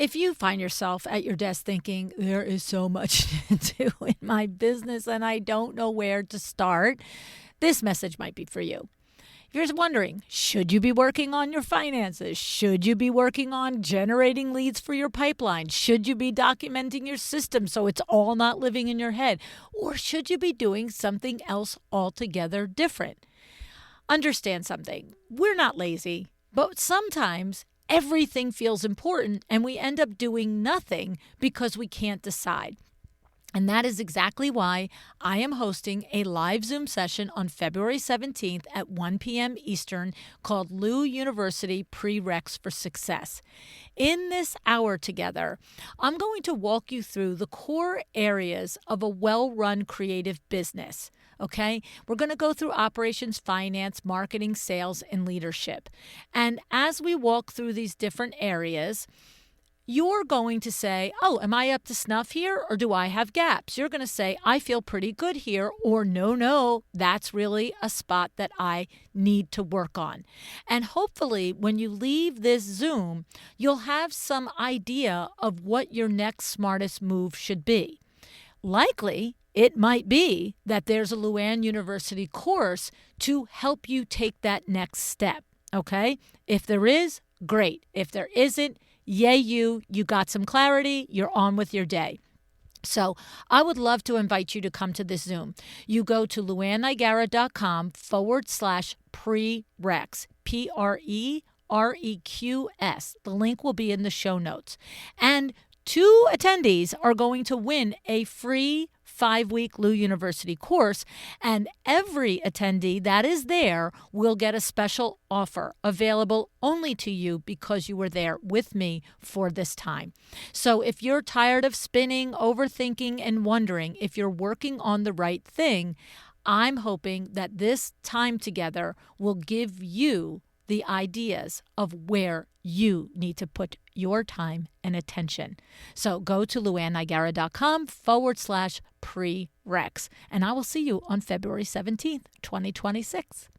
If you find yourself at your desk thinking, there is so much to do in my business and I don't know where to start, this message might be for you. If you're wondering, should you be working on your finances? Should you be working on generating leads for your pipeline? Should you be documenting your system so it's all not living in your head? Or should you be doing something else altogether different? Understand something. We're not lazy, but sometimes everything feels important and we end up doing nothing because we can't decide. And that is exactly why I am hosting a live Zoom session on February 17th at 1 p.m. Eastern called LU University Prereqs for Success. In this hour together, I'm going to walk you through the core areas of a well-run creative business. Okay, we're going to go through operations, finance, marketing, sales, and leadership. And as we walk through these different areas, you're going to say, oh, am I up to snuff here or do I have gaps? You're going to say, I feel pretty good here, or no, that's really a spot that I need to work on. And hopefully when you leave this Zoom, you'll have some idea of what your next smartest move should be. Likely, it might be that there's a LuAnn University course to help you take that next step, okay? If there is, great. If there isn't, yay you got some clarity, you're on with your day. So I would love to invite you to come to this Zoom. You go to LuAnnNigara.com/prereqs, PREREQS. The link will be in the show notes. And 2 attendees are going to win a free 5-week LU University course, and every attendee that is there will get a special offer available only to you because you were there with me for this time. So if you're tired of spinning, overthinking, and wondering if you're working on the right thing, I'm hoping that this time together will give you the ideas of where you need to put your time and attention. So go to LuAnnNigara.com/prereqs, and I will see you on February 17th, 2026.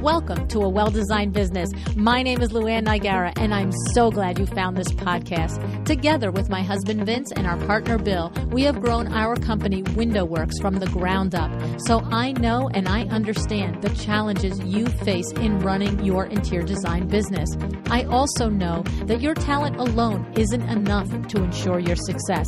Welcome to A Well-Designed Business. My name is LuAnn Nigara, and I'm so glad you found this podcast. Together with my husband Vince and our partner Bill, we have grown our company WindowWorks from the ground up. So I know and I understand the challenges you face in running your interior design business. I also know that your talent alone isn't enough to ensure your success.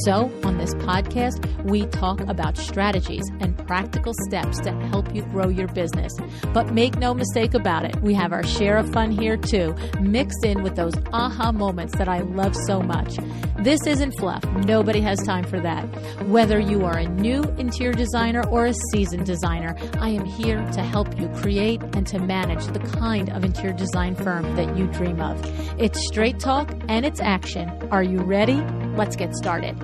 So on this podcast, we talk about strategies and practical steps to help you grow your business. But make no mistake about it, we have our share of fun here too, mixed in with those aha moments that I love so much. This isn't fluff. Nobody has time for that. Whether you are a new interior designer or a seasoned designer, I am here to help you create and to manage the kind of interior design firm that you dream of. It's straight talk and it's action. Are you ready? Let's get started.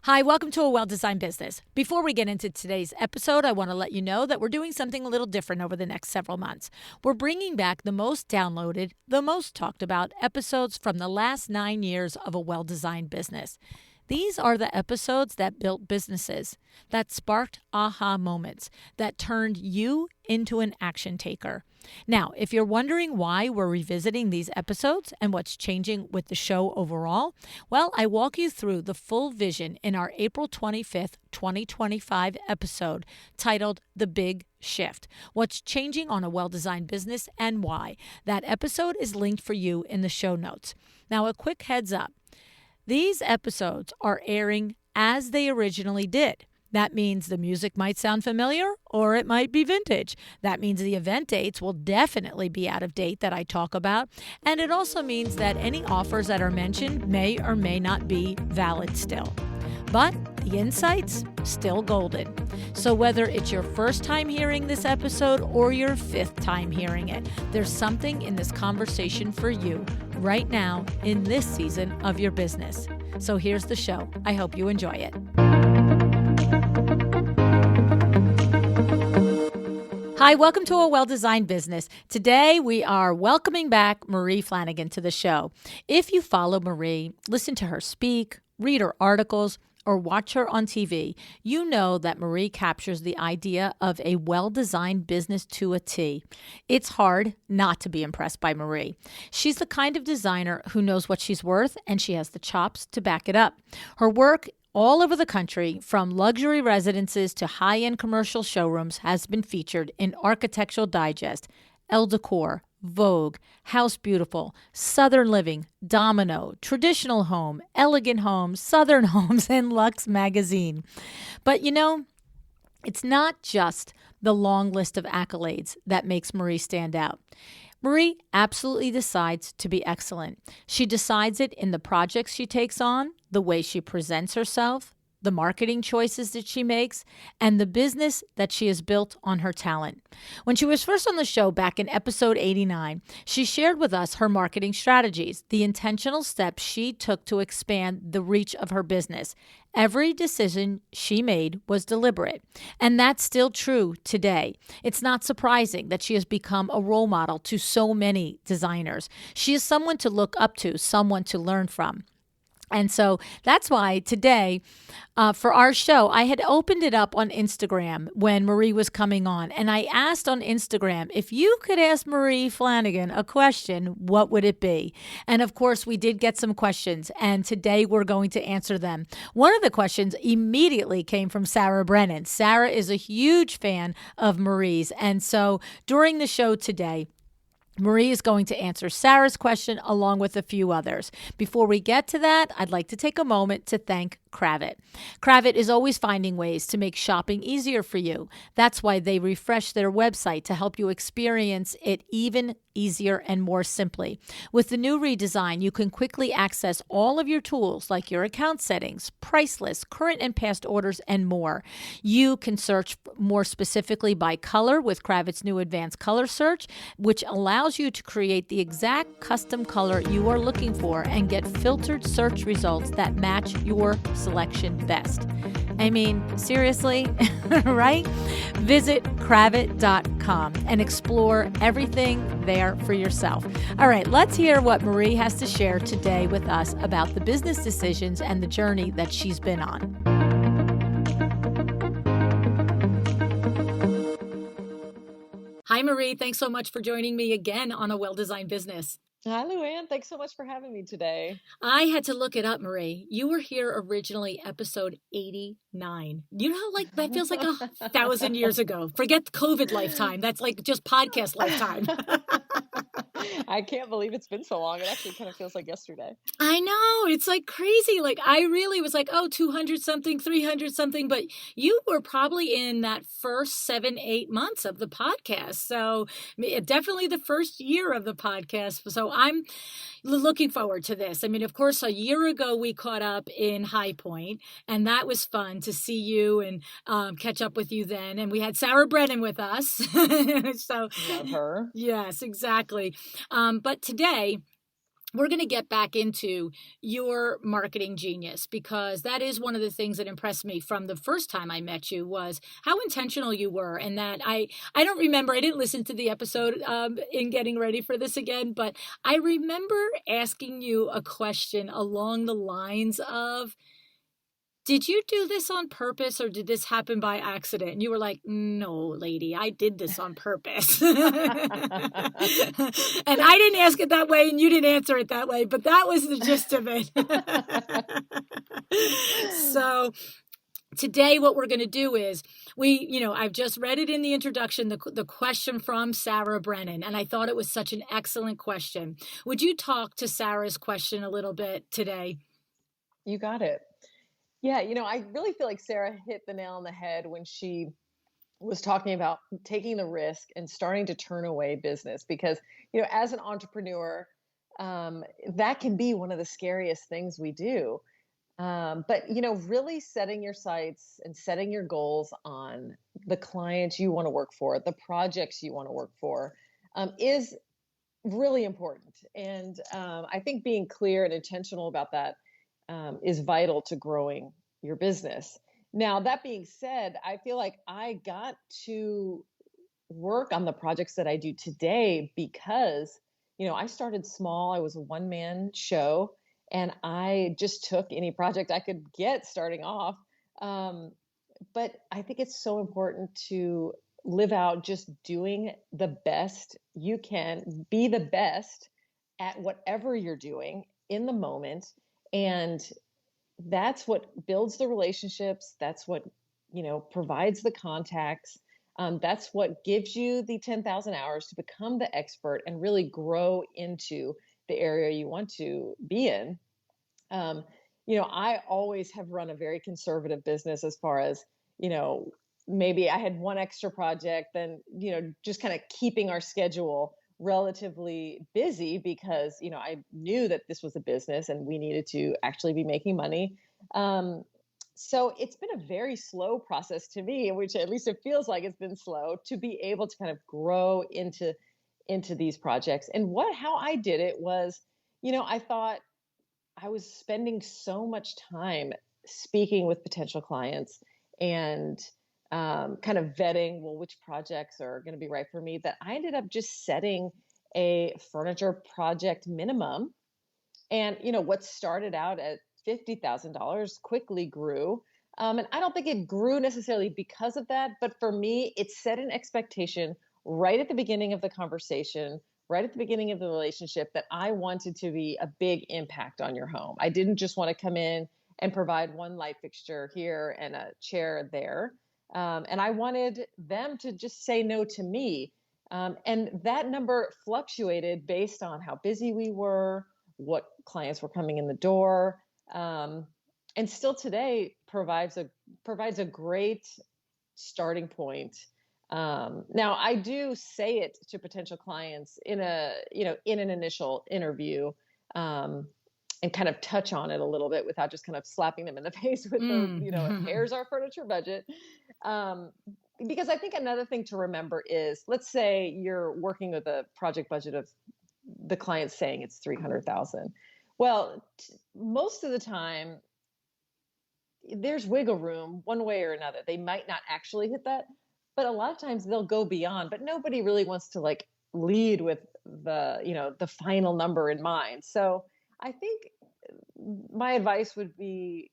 Hi, welcome to A Well-Designed Business. Before we get into today's episode, I want to let you know that we're doing something a little different over the next several months. We're bringing back the most downloaded, the most talked about episodes from the last 9 years of A Well-Designed Business. These are the episodes that built businesses, that sparked aha moments, that turned you into an action taker. Now, if you're wondering why we're revisiting these episodes and what's changing with the show overall, well, I walk you through the full vision in our April 25th, 2025 episode titled The Big Shift, What's Changing on a Well-Designed Business and Why. That episode is linked for you in the show notes. Now, a quick heads up. These episodes are airing as they originally did. That means the music might sound familiar or it might be vintage. That means the event dates will definitely be out of date that I talk about. And it also means that any offers that are mentioned may or may not be valid still. But the insights, still golden. So whether it's your first time hearing this episode or your 5th time hearing it, there's something in this conversation for you right now in this season of your business. So here's the show. I hope you enjoy it. Hi, welcome to A Well-Designed Business. Today, we are welcoming back Marie Flanigan to the show. If you follow Marie, listen to her speak, read her articles, or watch her on TV, you know that Marie captures the idea of a well-designed business to a T. It's hard not to be impressed by Marie. She's the kind of designer who knows what she's worth, and she has the chops to back it up. Her work all over the country, from luxury residences to high-end commercial showrooms, has been featured in Architectural Digest, Elle Decor, Vogue, House Beautiful, Southern Living, Domino, Traditional Home, Elegant Homes, Southern Homes, and Luxe Magazine. But it's not just the long list of accolades that makes Marie stand out. Marie absolutely decides to be excellent. She decides it in the projects she takes on, the way she presents herself, the marketing choices that she makes, and the business that she has built on her talent. When she was first on the show back in episode 89, she shared with us her marketing strategies, the intentional steps she took to expand the reach of her business. Every decision she made was deliberate, and that's still true today. It's not surprising that she has become a role model to so many designers. She is someone to look up to, someone to learn from. And so that's why today, for our show, I had opened it up on Instagram when Marie was coming on. And I asked on Instagram, if you could ask Marie Flanigan a question, what would it be? And of course, we did get some questions. And today we're going to answer them. One of the questions immediately came from Sarah Brennan. Sarah is a huge fan of Marie's. And so during the show today, Marie is going to answer Sarah's question along with a few others. Before we get to that, I'd like to take a moment to thank Kravit. Kravit is always finding ways to make shopping easier for you. That's why they refresh their website to help you experience it even easier and more simply. With the new redesign, you can quickly access all of your tools like your account settings, price lists, current and past orders, and more. You can search more specifically by color with Kravit's new advanced color search, which allows you to create the exact custom color you are looking for and get filtered search results that match your selection best. I mean, seriously, right? Visit Kravit.com and explore everything there for yourself. All right, let's hear what Marie has to share today with us about the business decisions and the journey that she's been on. Hi, Marie. Thanks so much for joining me again on A Well-Designed Business. Hi, LuAnn. Thanks so much for having me today. I had to look it up, Marie. You were here originally, episode 89. You know, like that feels like 1,000 years ago. Forget the COVID lifetime. That's like just podcast lifetime. I can't believe it's been so long. It actually kind of feels like yesterday. I know. It's like crazy. Like I really was like, 200 something, 300 something. But you were probably in that first 7, 8 months of the podcast. So definitely the first year of the podcast. So I'm looking forward to this. I mean, of course, a year ago we caught up in High Point, and that was fun to see you and catch up with you then. And we had Sarah Brennan with us. So love her. Yes, exactly. But today, we're going to get back into your marketing genius, because that is one of the things that impressed me from the first time I met you was how intentional you were. And that I don't remember, I didn't listen to the episode in getting ready for this again, but I remember asking you a question along the lines of, did you do this on purpose or did this happen by accident? And you were like, no, lady, I did this on purpose. And I didn't ask it that way and you didn't answer it that way, but that was the gist of it. So today what we're going to do is I've just read it in the introduction, the question from Sarah Brennan, and I thought it was such an excellent question. Would you talk to Sarah's question a little bit today? You got it. Yeah, I really feel like Sarah hit the nail on the head when she was talking about taking the risk and starting to turn away business because, as an entrepreneur, that can be one of the scariest things we do. But, really setting your sights and setting your goals on the clients you want to work for, the projects you want to work for, is really important. And I think being clear and intentional about that is vital to growing your business. Now, that being said, I feel like I got to work on the projects that I do today because, I started small. I was a one man show and I just took any project I could get starting off. Um, but I think it's so important to live out just doing the best you can, be the best at whatever you're doing in the moment. And that's what builds the relationships. That's what, provides the contacts. That's what gives you the 10,000 hours to become the expert and really grow into the area you want to be in. Um, I always have run a very conservative business as far as, you know, maybe I had one extra project, then, just kind of keeping our schedule relatively busy because, I knew that this was a business and we needed to actually be making money. Um, so it's been a very slow process to me, which at least it feels like it's been slow to be able to kind of grow into these projects. And how I did it was, I thought, I was spending so much time speaking with potential clients and kind of vetting, well, which projects are going to be right for me, that I ended up just setting a furniture project minimum. And, what started out at $50,000 quickly grew. And I don't think it grew necessarily because of that, but for me, it set an expectation right at the beginning of the conversation, right at the beginning of the relationship, that I wanted to be a big impact on your home. I didn't just want to come in and provide one light fixture here and a chair there. And I wanted them to just say no to me. And that number fluctuated based on how busy we were, what clients were coming in the door, and still today provides a great starting point. Now I do say it to potential clients in an initial interview, and kind of touch on it a little bit without just kind of slapping them in the face with here's our furniture budget. Um, because I think another thing to remember is, let's say you're working with a project budget of the client saying it's 300,000. Well, most of the time there's wiggle room one way or another. They might not actually hit that, but a lot of times they'll go beyond, but nobody really wants to like lead with the final number in mind. So I think my advice would be,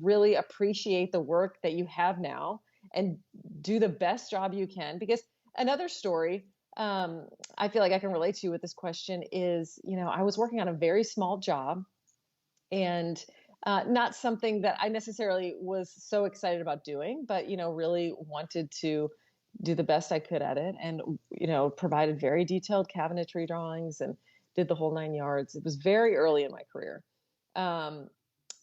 really appreciate the work that you have now and do the best job you can. Because another story, I feel like I can relate to with this question is, I was working on a very small job and not something that I necessarily was so excited about doing, but, really wanted to do the best I could at it, and, provided very detailed cabinetry drawings and did the whole 9 yards. It was very early in my career. Um,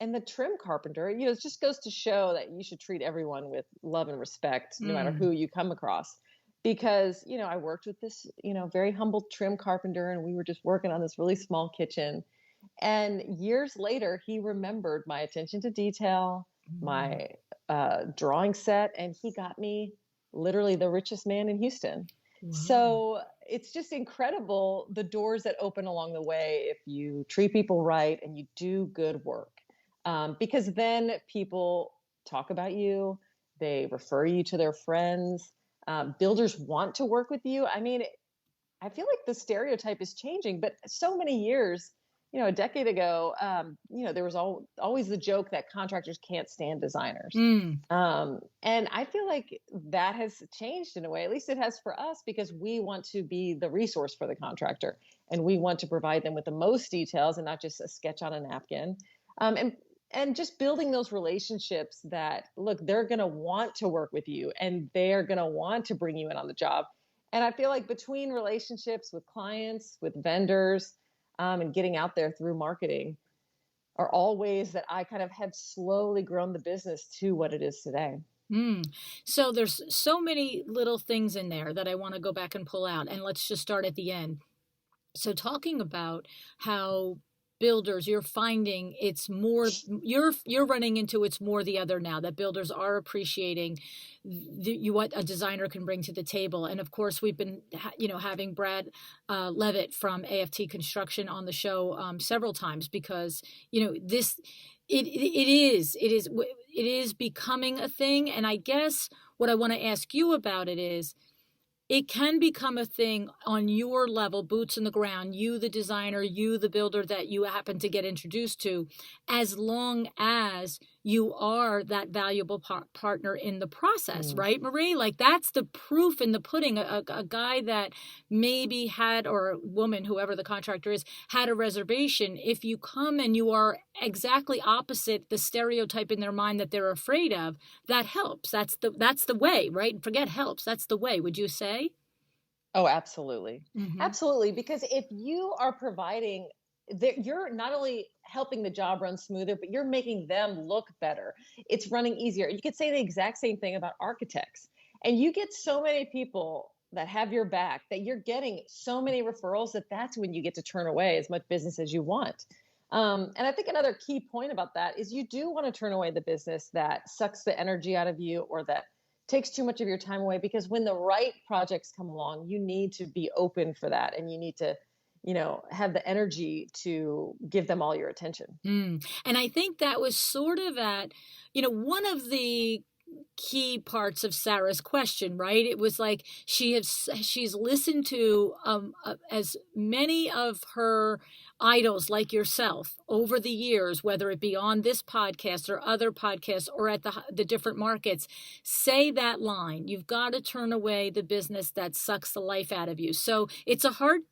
and the trim carpenter, it just goes to show that you should treat everyone with love and respect, no matter who you come across. Because, I worked with this, very humble trim carpenter, and we were just working on this really small kitchen. And years later, he remembered my attention to detail, my drawing set, and he got me literally the richest man in Houston. Wow. So it's just incredible the doors that open along the way if you treat people right and you do good work. Because then people talk about you, they refer you to their friends. Builders want to work with you. I mean, I feel like the stereotype is changing, but so many years, a decade ago, there was always the joke that contractors can't stand designers. And I feel like that has changed in a way. At least it has for us, because we want to be the resource for the contractor, and we want to provide them with the most details and not just a sketch on a napkin. And just building those relationships that, look, they're going to want to work with you and they're going to want to bring you in on the job. And I feel like between relationships with clients, with vendors, and getting out there through marketing are all ways that I kind of have slowly grown the business to what it is today. So there's so many little things in there that I want to go back and pull out. And let's just start at the end. So talking about how builders, you're finding it's more, you're running into it's more the other now, that builders are appreciating what a designer can bring to the table. And of course, we've been having Brad Levitt from AFT Construction on the show several times, because this it is becoming a thing. And I guess what I want to ask you about it is, it can become a thing on your level, boots in the ground, you, the designer, you, the builder that you happen to get introduced to, as long as you are that valuable partner in the process, Mm. right, Marie? Like that's the proof in the pudding. A guy that maybe had, or a woman, whoever the contractor is, had a reservation. If you come and you are exactly opposite the stereotype in their mind that they're afraid of, that helps. That's the way, right? Forget helps. That's the way. Would you say? Oh, absolutely. Mm-hmm. Absolutely. Because if you are providing, you're not only helping the job run smoother, but you're making them look better. It's running easier. You could say the exact same thing about architects. And you get so many people that have your back that you're getting so many referrals that that's when you get to turn away as much business as you want. And I think another key point about that is you do want to turn away the business that sucks the energy out of you or that takes too much of your time away, because when the right projects come along, you need to be open for that, and you need to, have the energy to give them all your attention. And I think that was sort of one of the key parts of Sarah's question, right? It was like she's listened to as many of her idols like yourself over the years, whether it be on this podcast or other podcasts or at the different markets, say that line. You've got to turn away the business that sucks the life out of you. So it's a hard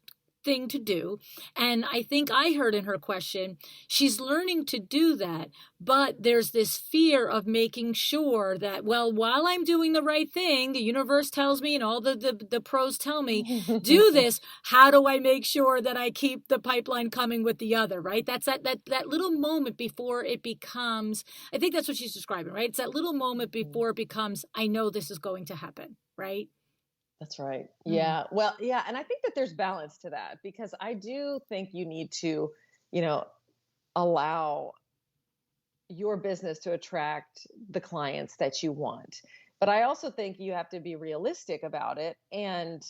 thing to do. And I think I heard in her question, she's learning to do that. But there's this fear of making sure that, well, while I'm doing the right thing, the universe tells me and all the pros tell me, do this. How do I make sure that I keep the pipeline coming with the other, right? That's that little moment before it becomes, I think that's what she's describing, right? It's that little moment before it becomes, I know this is going to happen, right? That's right. Mm. Yeah. Well, yeah. And I think that there's balance to that, because I do think you need to, you know, allow your business to attract the clients that you want. But I also think you have to be realistic about it and,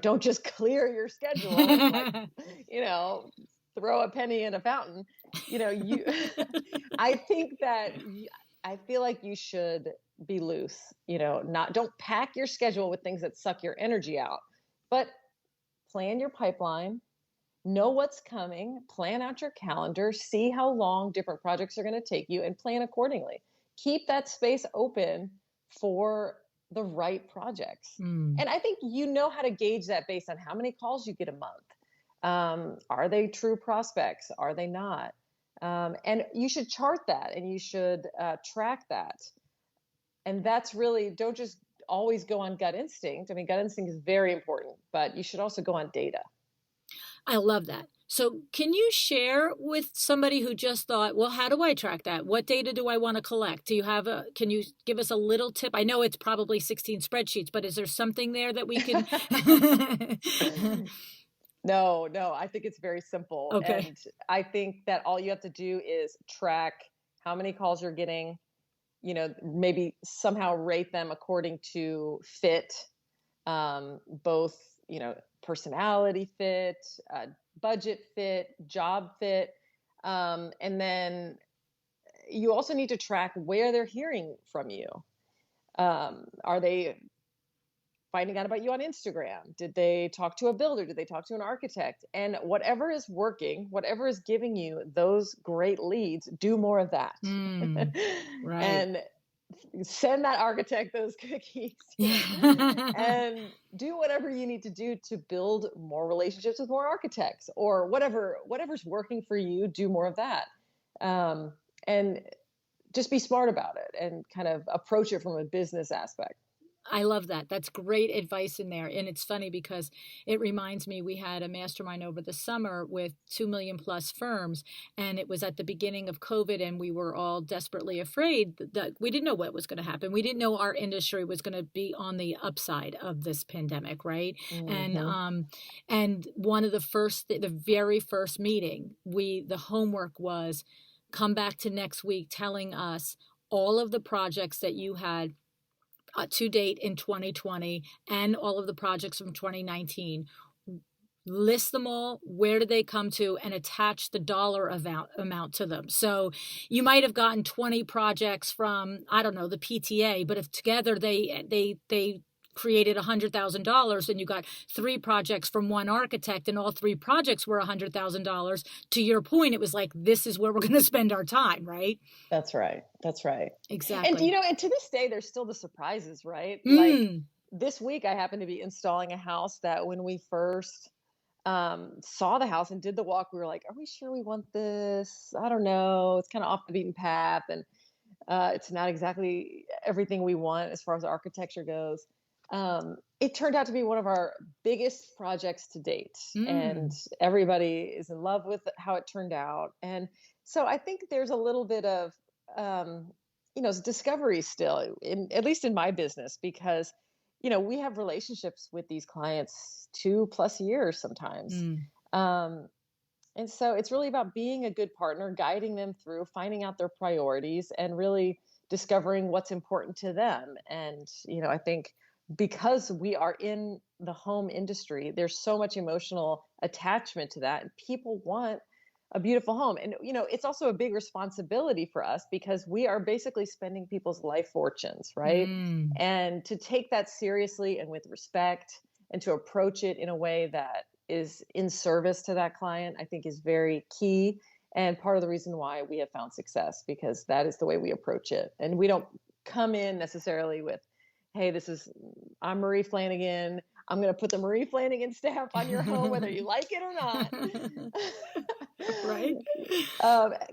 don't just clear your schedule and like, you know, throw a penny in a fountain. You I think that I feel like you should be loose, not don't pack your schedule with things that suck your energy out, but plan your pipeline, know what's coming, plan out your calendar, see how long different projects are going to take you, and plan accordingly. Keep that space open for the right projects. Mm. And I think you know how to gauge that based on how many calls you get a month. Are they true prospects? Are they not? And you should chart that, and you should track that. And that's really, don't just always go on gut instinct. I mean, gut instinct is very important, but you should also go on data. I love that. So, can you share with somebody who just thought, well, how do I track that? What data do I want to collect? Can you give us a little tip? I know it's probably 16 spreadsheets, but is there something there that we can? No, no, I think it's very simple. Okay. And I think that all you have to do is track how many calls you're getting, maybe somehow rate them according to fit, both, personality fit, budget fit, job fit. And then you also need to track where they're hearing from you. Are they finding out about you on Instagram? Did they talk to a builder? Did they talk to an architect? And whatever is working, whatever is giving you those great leads, do more of that. Right. And send that architect those cookies. Yeah. And do whatever you need to do to build more relationships with more architects, or whatever's working for you, do more of that. And just be smart about it and kind of approach it from a business aspect. I love that. That's great advice in there. And it's funny because it reminds me, we had a mastermind over the summer with 2 million plus firms. And it was at the beginning of COVID, and we were all desperately afraid that we didn't know what was going to happen. We didn't know our industry was going to be on the upside of this pandemic, right? Mm-hmm. And one of the very first meeting, the homework was come back to next week telling us all of the projects that you had to date in 2020 and all of the projects from 2019. List them all, where did they come to, and attach the dollar amount to them. So you might have gotten 20 projects from, I don't know, the PTA, but if together they created $100,000 and you got 3 projects from one architect and all 3 projects were $100,000, to your point, it was like, this is where we're going to spend our time, right? That's right. That's right. And Exactly. and to this day, there's still the surprises, right? Like Mm. this week, I happened to be installing a house that when we first saw the house and did the walk, we were like, "Are we sure we want this? I don't know. It's kind of off the beaten path, and it's not exactly everything we want as far as architecture goes." It turned out to be one of our biggest projects to date, and Mm. everybody is in love with how it turned out. And so I think there's a little bit of discovery still, in at least in my business, because we have relationships with these clients 2+ years sometimes. Mm. Um, and so it's really about being a good partner, guiding them through, finding out their priorities, and really discovering what's important to them. And, I think because we are in the home industry, there's so much emotional attachment to that. And people want a beautiful home. And, it's also a big responsibility for us because we are basically spending people's life fortunes, right? Mm. And to take that seriously and with respect, and to approach it in a way that is in service to that client, I think is very key. And part of the reason why we have found success, because that is the way we approach it. And we don't come in necessarily with, "Hey, I'm Marie Flanigan. I'm going to put the Marie Flanigan stamp on your home, whether you like it or not." Right.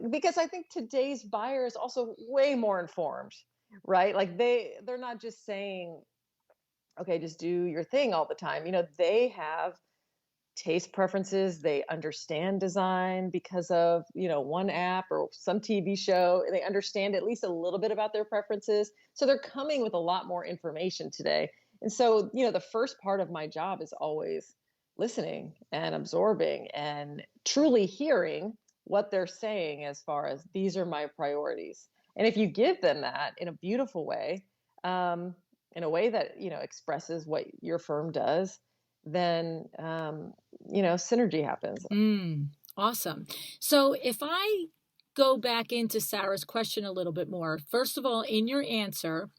Because I think today's buyer is also way more informed, right? Like they're not just saying, "Okay, just do your thing all the time." They have taste preferences. They understand design because of, one app or some TV show. They understand at least a little bit about their preferences. So they're coming with a lot more information today. And so, the first part of my job is always listening and absorbing and truly hearing what they're saying as far as, these are my priorities. And if you give them that in a beautiful way, in a way that, expresses what your firm does, then synergy happens. Mm. Awesome. So if I go back into Sarah's question a little bit more, first of all, in your answer,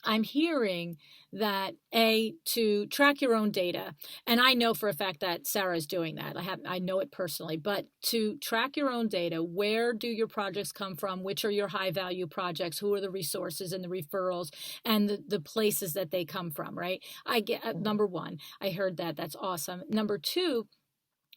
I'm hearing that to track your own data, and I know for a fact that Sarah is doing that. I know it personally, but to track your own data, where do your projects come from? Which are your high value projects? Who are the resources and the referrals and the places that they come from? Right. I get number one. I heard that. That's awesome. Number two,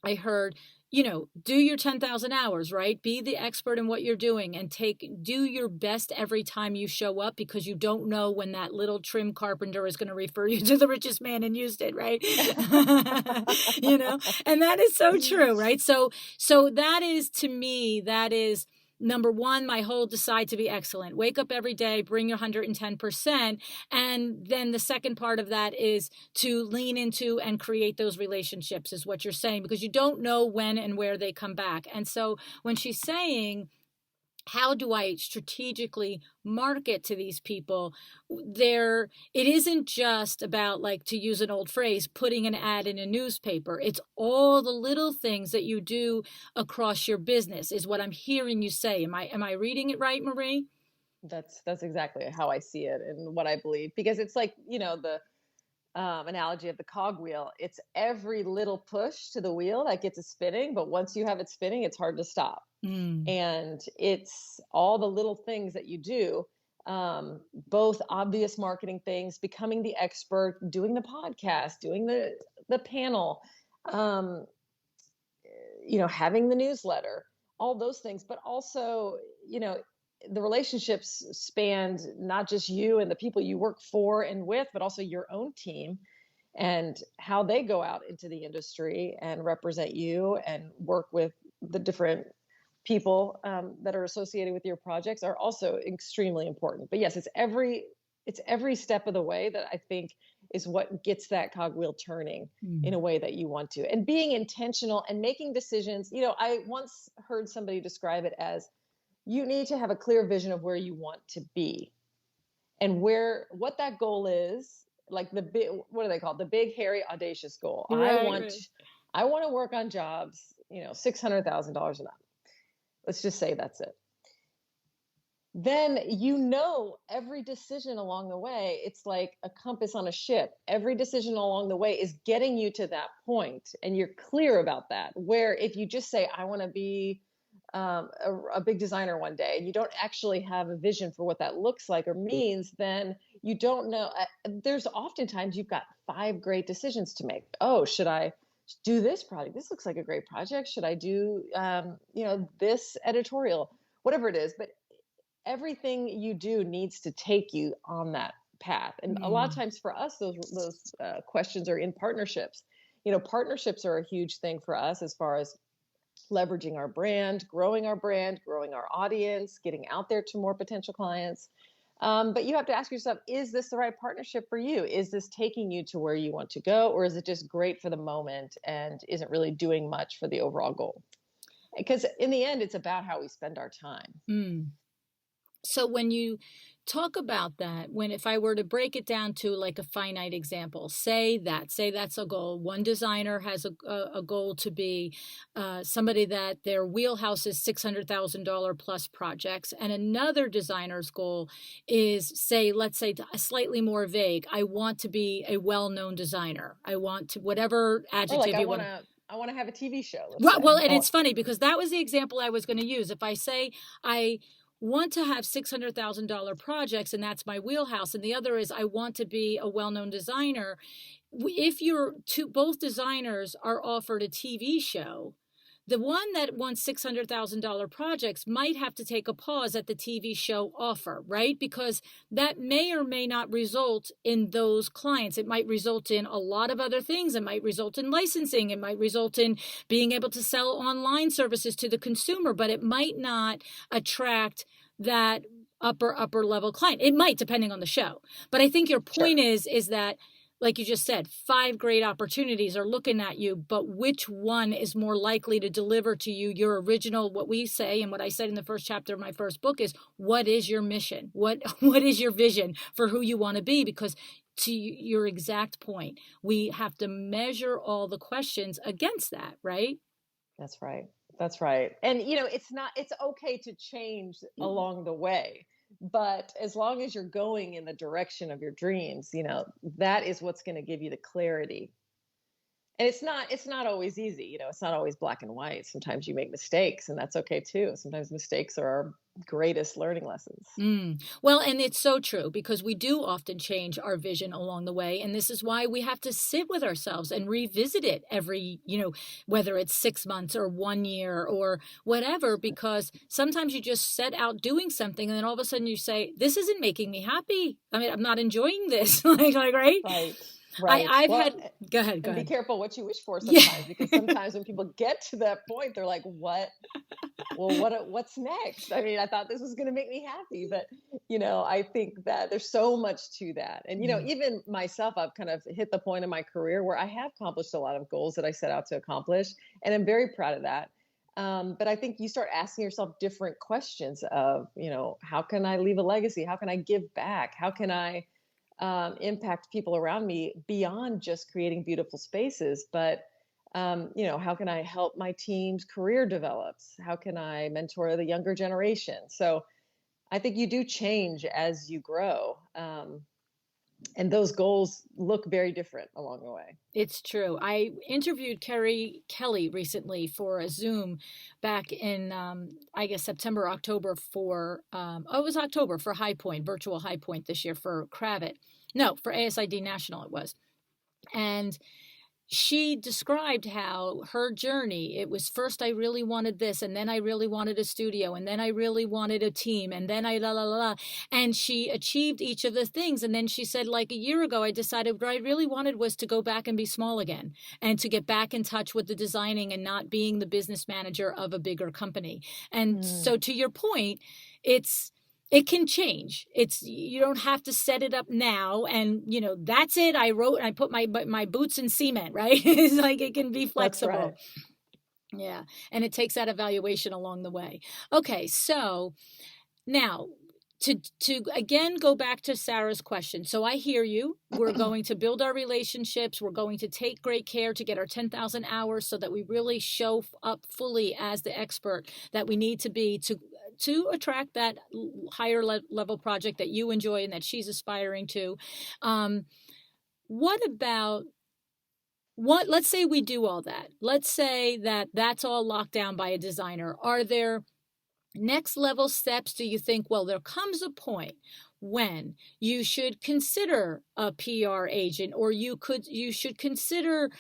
I heard, do your 10,000 hours, right? Be the expert in what you're doing and do your best every time you show up, because you don't know when that little trim carpenter is going to refer you to the richest man in Houston, right? And that is so true, right? So that is, to me, that is number one, my whole decide to be excellent. Wake up every day, bring your 110%. And then the second part of that is to lean into and create those relationships, is what you're saying, because you don't know when and where they come back. And so when she's saying, how do I strategically market to these people? It isn't just about, like, to use an old phrase, putting an ad in a newspaper. It's all the little things that you do across your business, is what I'm hearing you say. Am I reading it right, Marie? That's exactly how I see it and what I believe, because it's like, the analogy of the cogwheel. It's every little push to the wheel that gets it spinning, but once you have it spinning, it's hard to stop. Mm. And it's all the little things that you do, both obvious marketing things, becoming the expert, doing the podcast, doing the panel, um, having the newsletter, all those things. But also, the relationships spanned not just you and the people you work for and with, but also your own team, and how they go out into the industry and represent you and work with the different people that are associated with your projects, are also extremely important. But yes, it's every step of the way that I think is what gets that cogwheel turning in a way that you want to, and being intentional and making decisions. I once heard somebody describe it as, you need to have a clear vision of where you want to be, and what that goal is. Like the big, what do they call it? The big, hairy, audacious goal. Right. I want to work on jobs, $600,000 an hour. Let's just say that's it. then every decision along the way, it's like a compass on a ship. Every decision along the way is getting you to that point, and you're clear about that. Where if you just say, I want to be a big designer one day, and you don't actually have a vision for what that looks like or means, then you don't know. There's oftentimes you've got five great decisions to make. Oh, should I do this project? This looks like a great project. Should I do, this editorial? Whatever it is, but everything you do needs to take you on that path. And a lot of Mm. times for us, those questions are in partnerships. Partnerships are a huge thing for us as far as leveraging our brand, growing our audience, getting out there to more potential clients. But you have to ask yourself, is this the right partnership for you? Is this taking you to where you want to go? Or is it just great for the moment and isn't really doing much for the overall goal? Because in the end, it's about how we spend our time. Mm. So when you talk about that, if I were to break it down to like a finite example, say that's a goal. One designer has a goal to be somebody that their wheelhouse is $600,000 plus projects, and another designer's goal is, let's say slightly more vague. I want to be a well-known designer. I want to, whatever adjective you want. I want to have a TV show. Let's Right. say. Well, and it's funny because that was the example I was going to use. If I say I want to have $600,000 projects and that's my wheelhouse, and the other is I want to be a well-known designer, if both designers are offered a TV show, the one that wants $600,000 projects might have to take a pause at the TV show offer, right? Because that may or may not result in those clients. It might result in a lot of other things. It might result in licensing. It might result in being able to sell online services to the consumer, but it might not attract that upper level client. It might, depending on the show. But I think your point is that, like you just said, 5 great opportunities are looking at you, but which one is more likely to deliver to you your original, what we say, and what I said in the first chapter of my first book is, what is your mission? What is your vision for who you want to be? Because to your exact point, we have to measure all the questions against that, right? That's right. That's right. And it's okay to change along the way. But as long as you're going in the direction of your dreams, that is what's going to give you the clarity. And it's not always easy. It's not always black and white. Sometimes you make mistakes, and that's okay too. Sometimes mistakes are our greatest learning lessons. Well, and it's so true because we do often change our vision along the way. And this is why we have to sit with ourselves and revisit it every, whether it's 6 months or 1 year or whatever, because sometimes you just set out doing something and then all of a sudden you say, this isn't making me happy. I mean, I'm not enjoying this. like, right? Right. I've had, go ahead. Be careful what you wish for sometimes, because sometimes when people get to that point, they're like, what? Well, what's next? I mean, I thought this was going to make me happy, but I think that there's so much to that. And, even myself, I've kind of hit the point in my career where I have accomplished a lot of goals that I set out to accomplish. And I'm very proud of that. But I think you start asking yourself different questions of, how can I leave a legacy? How can I give back? How can I impact people around me beyond just creating beautiful spaces? But, how can I help my team's career develops? How can I mentor the younger generation? So I think you do change as you grow. And those goals look very different along the way. It's true. I interviewed Carrie Kelly recently for a Zoom back in, I guess, September, October for, it was October for High Point, virtual High Point this year for Cravat. No, for ASID National it was. And she described how her journey, it was first I really wanted this, and then I really wanted a studio, and then I really wanted a team, and then I and she achieved each of the things. And then she said, like a year ago, I decided what I really wanted was to go back and be small again and to get back in touch with the designing and not being the business manager of a bigger company. And so to your point, it can change. You don't have to set it up now and, that's it. I wrote and I put my boots in cement, right? It's like it can be flexible. That's right. Yeah. And it takes that evaluation along the way. Okay. So now to again go back to Sarah's question. So I hear you. We're going to build our relationships. We're going to take great care to get our 10,000 hours so that we really show up fully as the expert that we need to be to to attract that higher level project that you enjoy and that she's aspiring to. What about what, let's say we do all that. Let's say that that's all locked down by a designer. Are there next level steps? Do you think, well, there comes a point when you should consider a PR agent, or you should consider,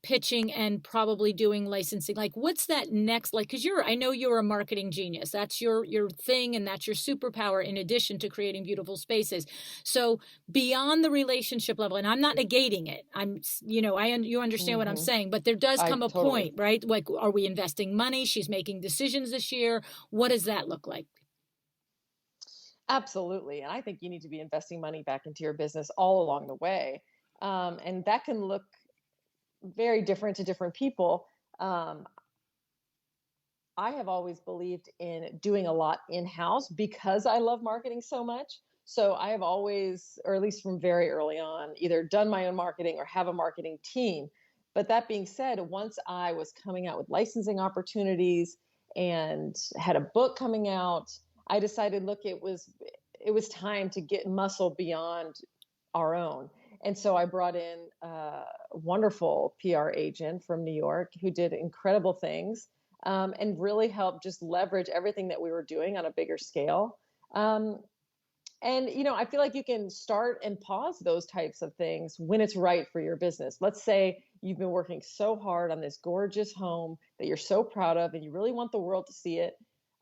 pitching and probably doing licensing? Like, what's that next, like, because I know you're a marketing genius. That's your thing, and that's your superpower in addition to creating beautiful spaces. So beyond the relationship level, and I'm not negating it, you understand what I'm Hmm. saying, but there does I come a totally. point, right? Like, are we investing money? She's making decisions this year. What does that look like? Absolutely. And I think you need to be investing money back into your business all along the way. And that can look very different to different people. Um, I have always believed in doing a lot in house because I love marketing so much. So I have always, or at least from very early on, either done my own marketing or have a marketing team. But that being said, once I was coming out with licensing opportunities and had a book coming out, I decided, look, it was time to get muscle beyond our own. And so I brought in a wonderful PR agent from New York who did incredible things, and really helped just leverage everything that we were doing on a bigger scale. Um, and I feel like you can start and pause those types of things when it's right for your business. Let's say you've been working so hard on this gorgeous home that you're so proud of, and you really want the world to see it,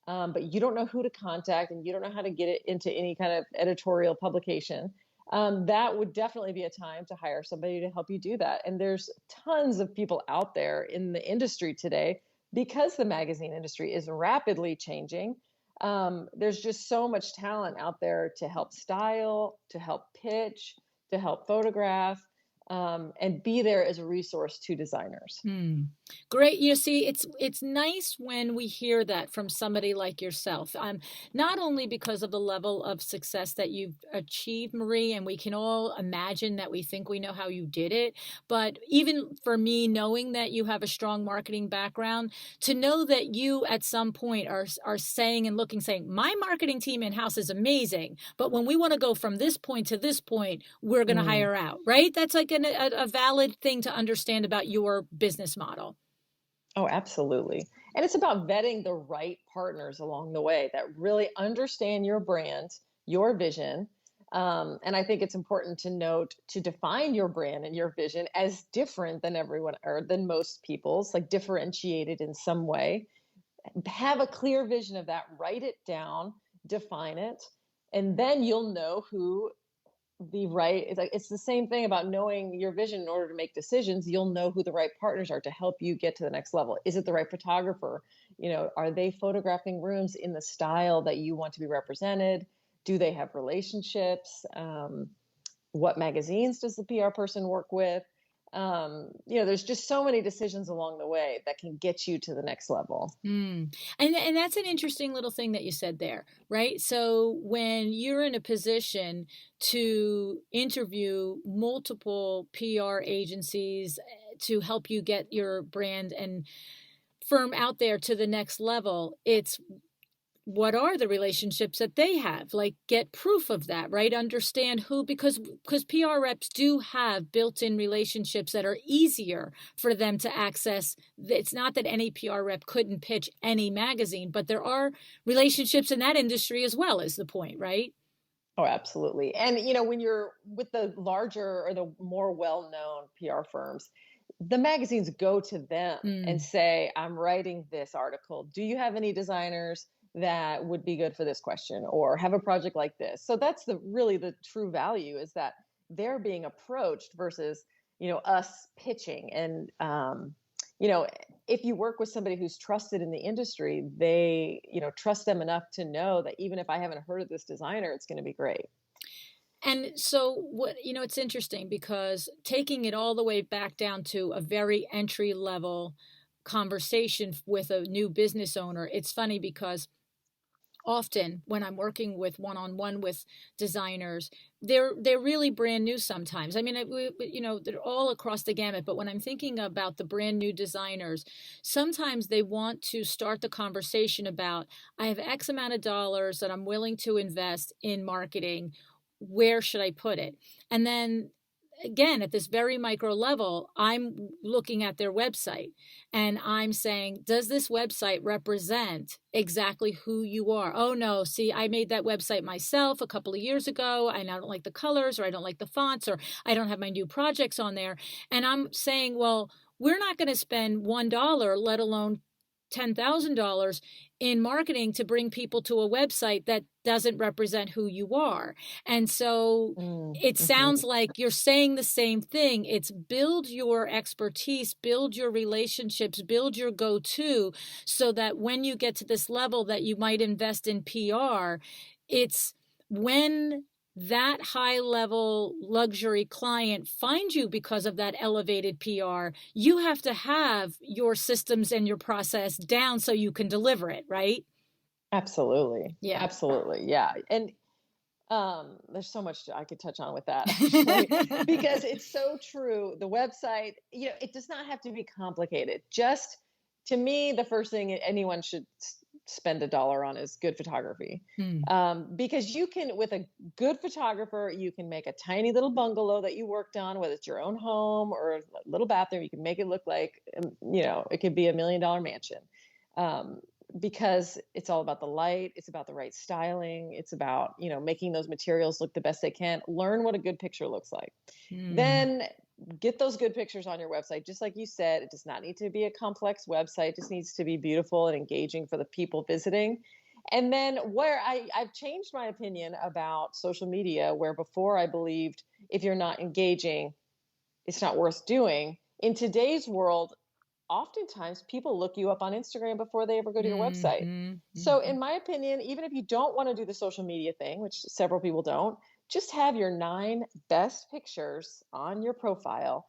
but you don't know who to contact and you don't know how to get it into any kind of editorial publication. That would definitely be a time to hire somebody to help you do that. And there's tons of people out there in the industry today because the magazine industry is rapidly changing. There's just so much talent out there to help style, to help pitch, to help photograph, and be there as a resource to designers. Hmm. Great. You see, it's nice when we hear that from somebody like yourself. Not only because of the level of success that you've achieved, Marie, and we can all imagine that we think we know how you did it, but even for me, knowing that you have a strong marketing background, to know that you at some point are saying and saying, my marketing team in house is amazing, but when we want to go from this point to this point, we're going to Mm. hire out, right? That's like a valid thing to understand about your business model. Oh, absolutely. And it's about vetting the right partners along the way that really understand your brand, your vision. And I think it's important to note to define your brand and your vision as different than everyone or than most people's, like differentiated in some way. Have a clear vision of that, write it down, define it, and then you'll know who the right it's the same thing about knowing your vision in order to make decisions. You'll know who the right partners are to help you get to the next level. Is it the right photographer? Are they photographing rooms in the style that you want to be represented? Do they have relationships? What magazines does the PR person work with? There's just so many decisions along the way that can get you to the next level. And that's an interesting little thing that you said there, right? So when you're in a position to interview multiple PR agencies to help you get your brand and firm out there to the next level, it's what are the relationships that they have, like get proof of that, right? Understand who, because PR reps do have built-in relationships that are easier for them to access. It's not that any PR rep couldn't pitch any magazine, but there are relationships in that industry as well, is the point, right? Oh, absolutely. And when you're with the larger or the more well-known PR firms, the magazines go to them and Mm. say, I'm writing this article. Do you have any designers that would be good for this question or have a project like this? So that's the true value, is that they're being approached versus, us pitching. And you know, if you work with somebody who's trusted in the industry, they, trust them enough to know that even if I haven't heard of this designer, it's going to be great. And so it's interesting because taking it all the way back down to a very entry level conversation with a new business owner, it's funny because often when I'm working with one-on-one with designers, they're really brand new sometimes. I mean, they're all across the gamut. But when I'm thinking about the brand new designers, sometimes they want to start the conversation about, I have X amount of dollars that I'm willing to invest in marketing. Where should I put it? And then again, at this very micro level, I'm looking at their website and I'm saying, does this website represent exactly who you are? Oh, no. See, I made that website myself a couple of years ago. And I don't like the colors, or I don't like the fonts, or I don't have my new projects on there. And I'm saying, well, we're not going to spend $1, let alone $10,000 in marketing to bring people to a website that doesn't represent who you are. And so it sounds like you're saying the same thing. It's build your expertise, build your relationships, build your go-to, so that when you get to this level that you might invest in PR, it's when that high level luxury client finds you because of that elevated PR, you have to have your systems and your process down so you can deliver it, right? Absolutely. Yeah. Absolutely. Yeah. And there's so much I could touch on with that actually, because it's so true. The website, it does not have to be complicated. Just to me, the first thing anyone should spend $1 on is good photography. Because you can, with a good photographer, you can make a tiny little bungalow that you worked on, whether it's your own home or a little bathroom. You can make it look like, it could be $1 million mansion. Because it's all about the light, it's about the right styling, it's about, making those materials look the best they can. Learn what a good picture looks like. Then get those good pictures on your website. Just like you said, it does not need to be a complex website. It just needs to be beautiful and engaging for the people visiting. And then where I've changed my opinion about social media, where before I believed if you're not engaging, it's not worth doing. In today's world, oftentimes people look you up on Instagram before they ever go to your website. So in my opinion, even if you don't want to do the social media thing, which several people don't, just have your 9 best pictures on your profile.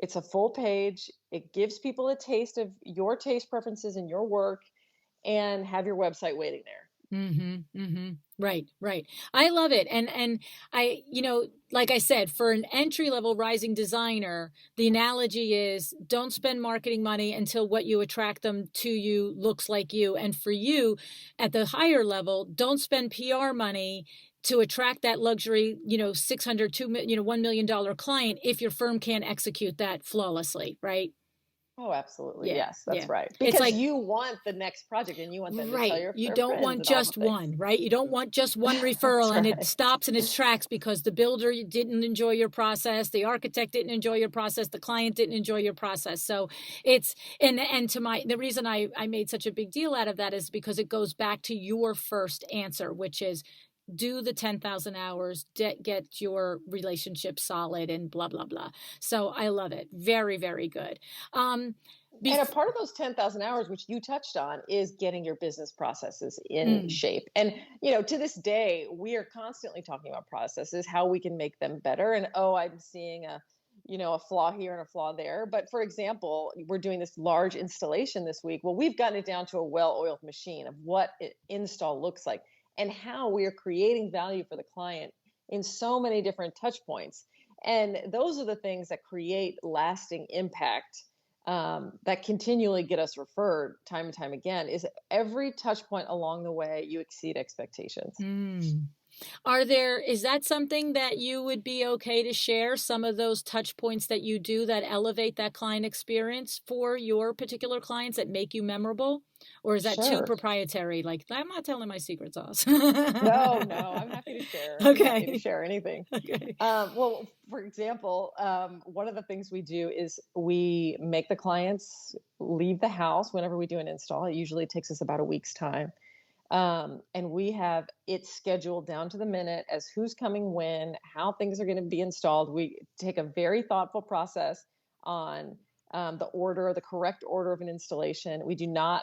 It's a full page. It gives people a taste of your taste preferences and your work, and have your website waiting there. Right. I love it. And I, like I said, for an entry level rising designer, the analogy is don't spend marketing money until what you attract them to you looks like you. And for you at the higher level, don't spend PR money to attract that luxury, 600, $1 million client if your firm can't execute that flawlessly. Right. Oh, absolutely. Yeah, Yes, that's yeah. right. It's Because like, you want the next project and you want them to tell right. You their don't friends want and all just the things. one, right? You don't want just one That's referral and it right. stops in its tracks because the builder didn't enjoy your process, the architect didn't enjoy your process, the client didn't enjoy your process. So it's, and to the reason I made such a big deal out of that is because it goes back to your first answer, which is do the 10,000 hours, get your relationship solid and blah, blah, blah. So I love it. Very, very good. And a part of those 10,000 hours, which you touched on, is getting your business processes in shape. And, to this day, we are constantly talking about processes, how we can make them better. And, I'm seeing a flaw here and a flaw there. But for example, we're doing this large installation this week. Well, we've gotten it down to a well-oiled machine of what an install looks like and how we are creating value for the client in so many different touch points. And those are the things that create lasting impact, that continually get us referred time and time again. Is every touch point along the way you exceed expectations. Is that something that you would be okay to share, some of those touch points that you do that elevate that client experience for your particular clients that make you memorable? Or is that too proprietary? Like, I'm not telling my secret sauce. No, I'm happy to share. Okay. I'm happy to share anything. Okay. Well, for example, one of the things we do is we make the clients leave the house whenever we do an install. It usually takes us about a week's time. And we have it scheduled down to the minute as who's coming when, how things are going to be installed. We take a very thoughtful process on the correct order of an installation.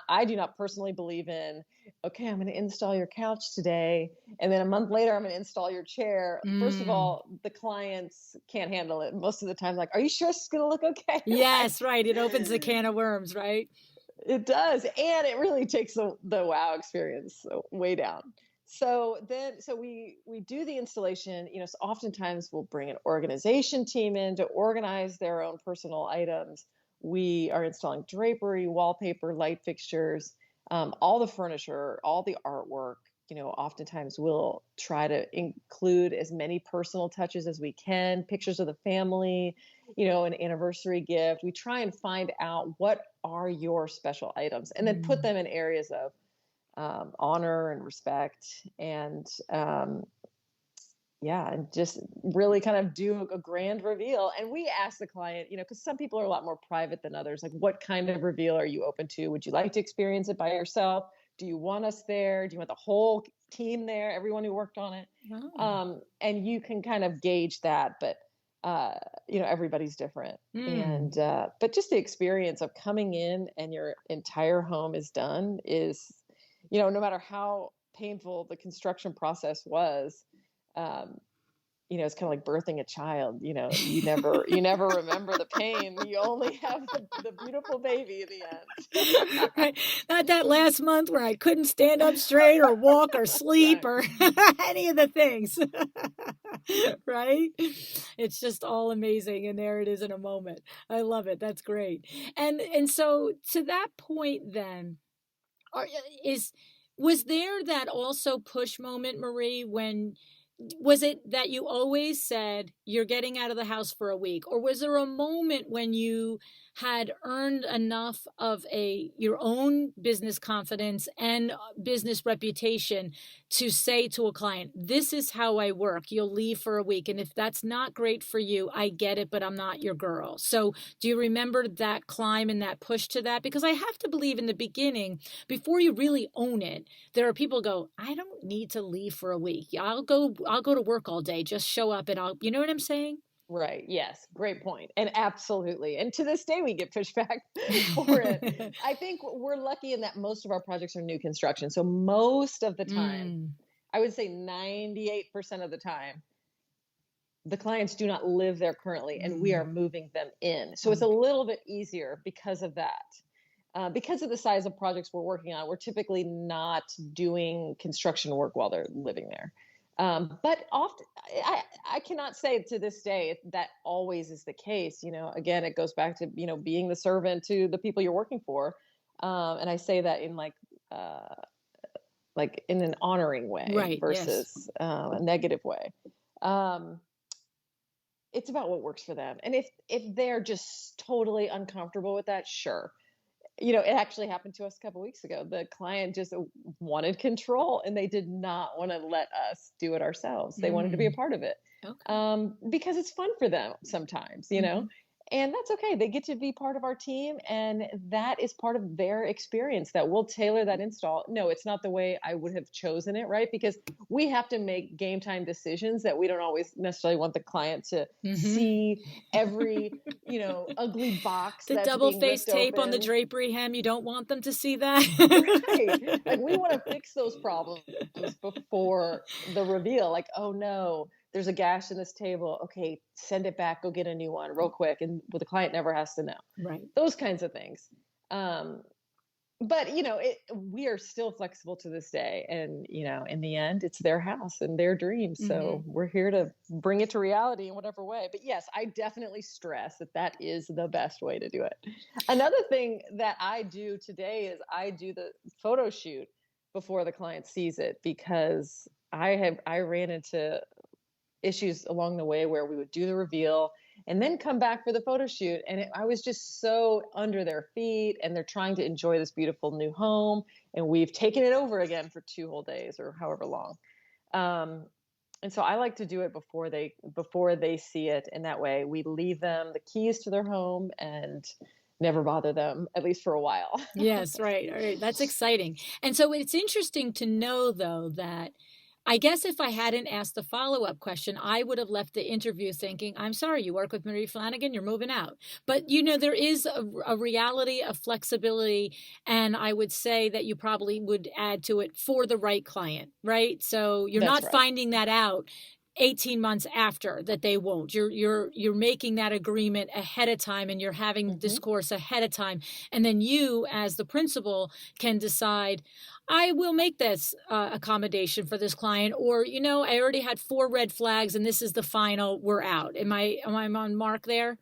I do not personally believe in, okay, I'm going to install your couch today, and then a month later, I'm going to install your chair. First of all, the clients can't handle it. Most of the time, like, are you sure it's going to look okay? Yes, right. It opens a can of worms, right? It does, and it really takes the wow experience way down. So we do the installation. So oftentimes we'll bring an organization team in to organize their own personal items. We are installing drapery, wallpaper, light fixtures, all the furniture, all the artwork. Oftentimes we'll try to include as many personal touches as we can, pictures of the family, an anniversary gift. We try and find out what are your special items and then put them in areas of honor and respect and just really kind of do a grand reveal. And we ask the client, because some people are a lot more private than others, like, what kind of reveal are you open to? Would you like to experience it by yourself? Do you want us there? Do you want the whole team there, everyone who worked on it? Oh. And you can kind of gauge that, but everybody's different. And but just the experience of coming in and your entire home is done is, no matter how painful the construction process was, it's kind of like birthing a child. You never remember the pain. You only have the beautiful baby in the end. Right. Not that last month where I couldn't stand up straight or walk or sleep or any of the things. Right? It's just all amazing. And there it is in a moment. I love it. That's great. And so to that point then, was there that also push moment, Marie, when was it that you always said you're getting out of the house for a week, or was there a moment when you had earned enough of your own business confidence and business reputation to say to a client, this is how I work, you'll leave for a week, and if that's not great for you, I get it, but I'm not your girl? So do you remember that climb and that push to that? Because I have to believe in the beginning, before you really own it, there are people who go, I don't need to leave for a week. I'll go to work all day, just show up and you know what I'm saying? Right. Yes. Great point. And absolutely. And to this day, we get pushback for it. I think we're lucky in that most of our projects are new construction. So most of the time, I would say 98% of the time, the clients do not live there currently, and we are moving them in. So it's a little bit easier because of that. Because of the size of projects we're working on, we're typically not doing construction work while they're living there. But often, I cannot say to this day that always is the case. Again, it goes back to, being the servant to the people you're working for. And I say that in like in an honoring way, right, versus a negative way. It's about what works for them. And if they're just totally uncomfortable with that, sure. It actually happened to us a couple of weeks ago. The client just wanted control, and they did not want to let us do it ourselves. They wanted to be a part of it. Okay. Because it's fun for them sometimes, and that's okay. They get to be part of our team, and that is part of their experience that we'll tailor that install. No, it's not the way I would have chosen it, right? Because we have to make game time decisions that we don't always necessarily want the client to see every, ugly box. The that's double-faced tape open on the drapery hem, you don't want them to see that? Right. Like, we want to fix those problems before the reveal. Like, oh no, there's a gash in this table. Okay, send it back. Go get a new one real quick. And the client never has to know. Right. Those kinds of things. But we are still flexible to this day. And, in the end, it's their house and their dreams. So we're here to bring it to reality in whatever way. But yes, I definitely stress that is the best way to do it. Another thing that I do today is I do the photo shoot before the client sees it, because I ran into issues along the way where we would do the reveal and then come back for the photo shoot. And I was just so under their feet, and they're trying to enjoy this beautiful new home. And we've taken it over again for 2 whole days or however long. And so I like to do it before they see it. And that way we leave them the keys to their home and never bother them, at least for a while. Yes, right. All right. That's exciting. And so it's interesting to know, though, that I guess if I hadn't asked the follow-up question, I would have left the interview thinking, I'm sorry, you work with Marie Flanigan, you're moving out. But, there is a reality of flexibility, and I would say that you probably would add to it for the right client, right? So you're That's not right. finding that out 18 months after that they won't. You're making that agreement ahead of time, and you're having discourse ahead of time. And then you, as the principal, can decide, I will make this accommodation for this client, or, I already had 4 red flags and this is the final, we're out. Am I on mark there?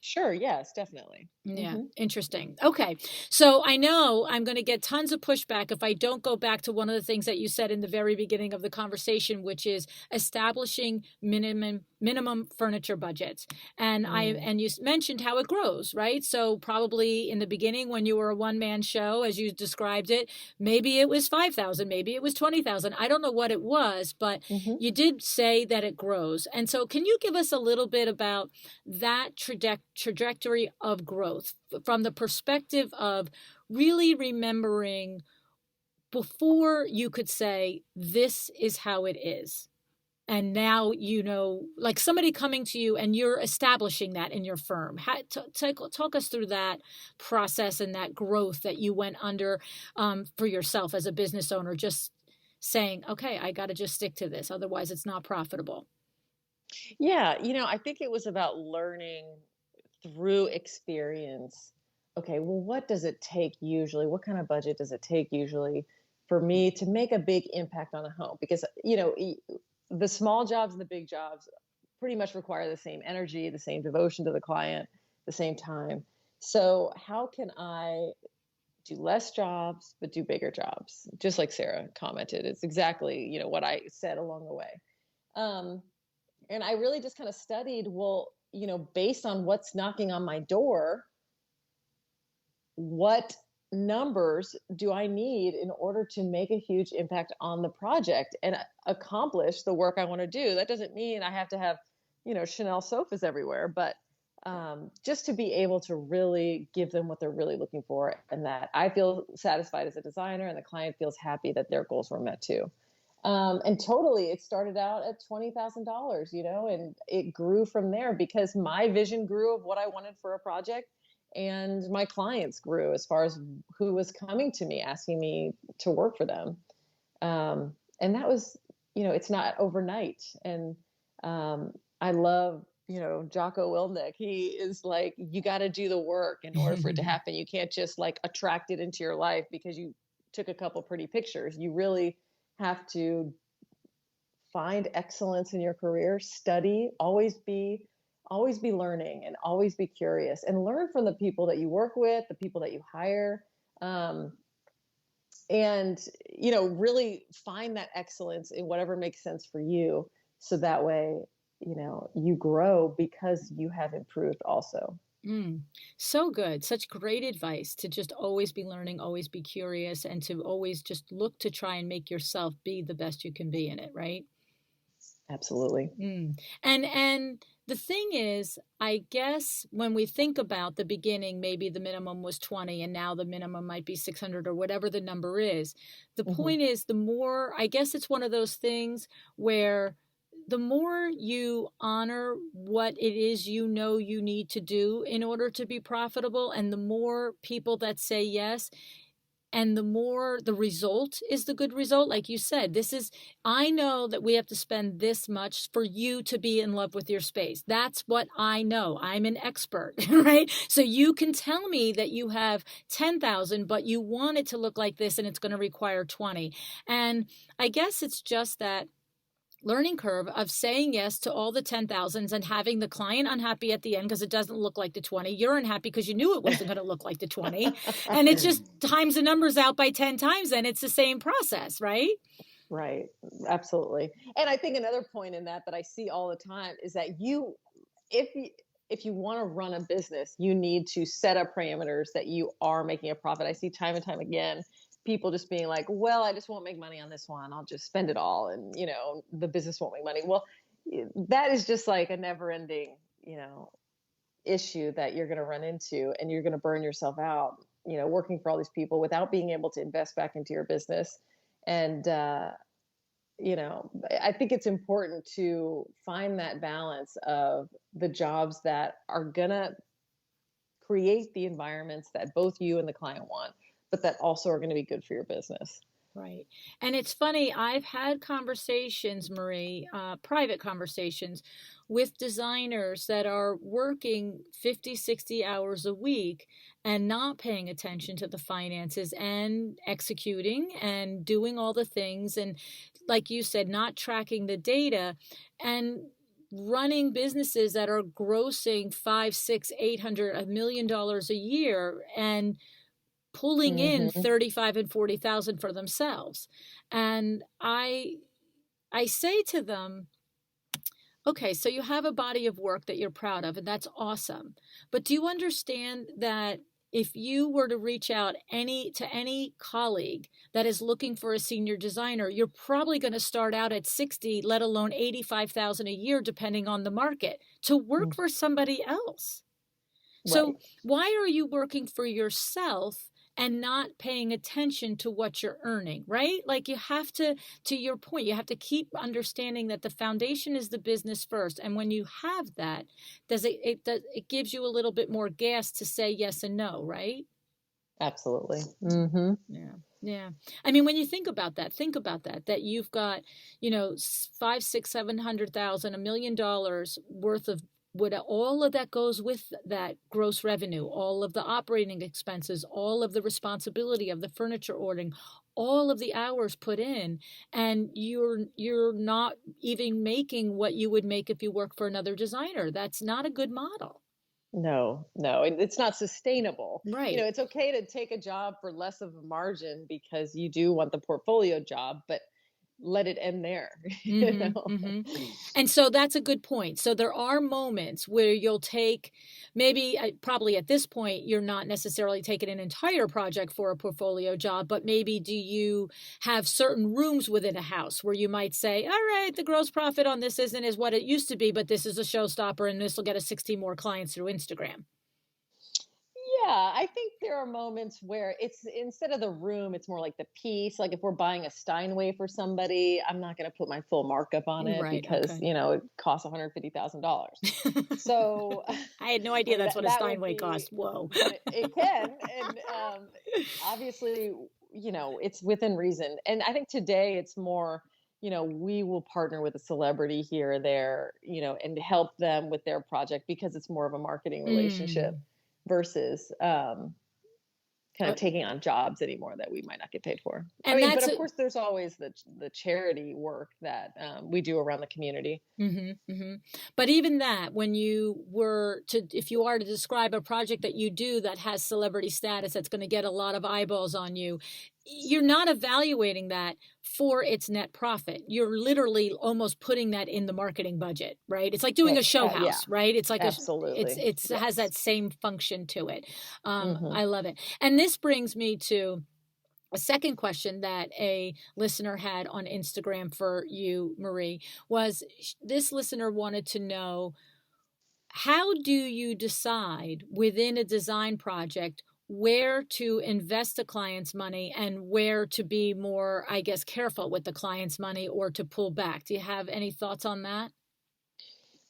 Sure. Yes, definitely. Yeah, Hmm. interesting. Okay. So I know I'm going to get tons of pushback if I don't go back to one of the things that you said in the very beginning of the conversation, which is establishing minimum furniture budgets. And you mentioned how it grows, right? So probably in the beginning when you were a one-man show, as you described it, maybe it was 5,000, maybe it was 20,000. I don't know what it was, but Hmm. you did say that it grows. And so can you give us a little bit about that trajectory of growth from the perspective of really remembering before you could say, this is how it is? And now, like somebody coming to you and you're establishing that in your firm. Talk us through that process and that growth that you went under for yourself as a business owner, just saying, okay, I got to just stick to this. Otherwise, it's not profitable. Yeah. I think it was about learning through experience. Okay, well, what does it take usually? What kind of budget does it take usually for me to make a big impact on a home? Because, the small jobs and the big jobs pretty much require the same energy, the same devotion to the client, the same time. So, how can I do less jobs but do bigger jobs? Just like Sarah commented, it's exactly, what I said along the way. Um, and I really just kind of studied, well, based on what's knocking on my door, what numbers do I need in order to make a huge impact on the project and accomplish the work I want to do? That doesn't mean I have to have, Chanel sofas everywhere, but just to be able to really give them what they're really looking for, and that I feel satisfied as a designer and the client feels happy that their goals were met too. And totally, it started out at $20,000, and it grew from there because my vision grew of what I wanted for a project, and my clients grew as far as who was coming to me asking me to work for them. And that was, it's not overnight. And I love, Jocko Willnick. He is like, you got to do the work in order for it to happen. You can't just like attract it into your life because you took a couple pretty pictures. You really have to find excellence in your career, study, always be learning and always be curious and learn from the people that you work with, the people that you hire. And really find that excellence in whatever makes sense for you, so that way you grow because you have improved also. Mm, so good. Such great advice to just always be learning, always be curious, and to always just look to try and make yourself be the best you can be in it, right? Absolutely. Mm. And the thing is, I guess when we think about the beginning, maybe the minimum was 20 and now the minimum might be 600 or whatever the number is. The Hmm. point is, the more, I guess it's one of those things where the more you honor what it is you need to do in order to be profitable, and the more people that say yes, and the more the result is the good result. Like you said, I know that we have to spend this much for you to be in love with your space. That's what I know. I'm an expert, right? So you can tell me that you have 10,000, but you want it to look like this and it's going to require 20. And I guess it's just that learning curve of saying yes to all the 10,000s and having the client unhappy at the end because it doesn't look like the 20. You're unhappy because you knew it wasn't going to look like the 20. And it just times the numbers out by 10 times, and it's the same process, right? Right. Absolutely. And I think another point in that I see all the time is that if you if you want to run a business, you need to set up parameters that you are making a profit. I see time and time again people just being like, "Well, I just won't make money on this one. I'll just spend it all, and the business won't make money." Well, that is just like a never-ending, issue that you're going to run into, and you're going to burn yourself out, working for all these people without being able to invest back into your business. And I think it's important to find that balance of the jobs that are going to create the environments that both you and the client want, but that also are going to be good for your business. Right. And it's funny, I've had conversations, Marie, private conversations with designers that are working 50, 60 hours a week and not paying attention to the finances and executing and doing all the things. And like you said, not tracking the data and running businesses that are grossing five, six, 800, $1 million a year and pulling in Hmm. 35 and 40,000 for themselves. And I say to them, okay, so you have a body of work that you're proud of, and that's awesome. But do you understand that if you were to reach out any colleague that is looking for a senior designer, you're probably going to start out at 60, let alone 85,000 a year, depending on the market, to work for somebody else. So Right. why are you working for yourself and not paying attention to what you're earning, right? Like you have to your point, you have to keep understanding that the foundation is the business first. And when you have that, it gives you a little bit more gas to say yes and no, right? Absolutely. Hmm. Yeah. Yeah. I mean, when you think about that, that you've got, five, six, 700,000, $1 million worth of what all of that goes with that gross revenue, all of the operating expenses, all of the responsibility of the furniture ordering, all of the hours put in, and you're not even making what you would make if you work for another designer. That's not a good model. No, no, it's not sustainable. Right. It's okay to take a job for less of a margin because you do want the portfolio job, but let it end there. you Mm-hmm. know? Mm-hmm. And so that's a good point. So there are moments where you'll take maybe probably at this point you're not necessarily taking an entire project for a portfolio job, but maybe do you have certain rooms within a house where you might say, all right, the gross profit on this isn't as what it used to be, but this is a showstopper and this will get us 16 more clients through Instagram. Yeah, I think there are moments where it's instead of the room, it's more like the piece. Like if we're buying a Steinway for somebody, I'm not going to put my full markup on it Right. because, Okay. it costs $150,000. So, I had no I idea mean, that's that what a that would Steinway be, costs. Whoa. it can. And obviously, it's within reason. And I think today it's more, we will partner with a celebrity here or there, and help them with their project because it's more of a marketing relationship Mm. versus kind Uh, of taking on jobs anymore that we might not get paid for. I and mean, but that's of a, course, there's always the charity work that we do around the community. But even that, when you were to, if you are to describe a project that you do that has celebrity status, that's going to get a lot of eyeballs on you, you're not evaluating that for its net profit. You're literally almost putting that in the marketing budget, right? It's like doing a show Yeah, house, right? It's like absolutely. it's has Yes. that same function to it. Hmm. I love it. And this brings me to a second question that a listener had on Instagram for you, Marie, was this listener wanted to know, how do you decide within a design project where to invest the client's money and where to be more, I guess, careful with the client's money or to pull back? Do you have any thoughts on that?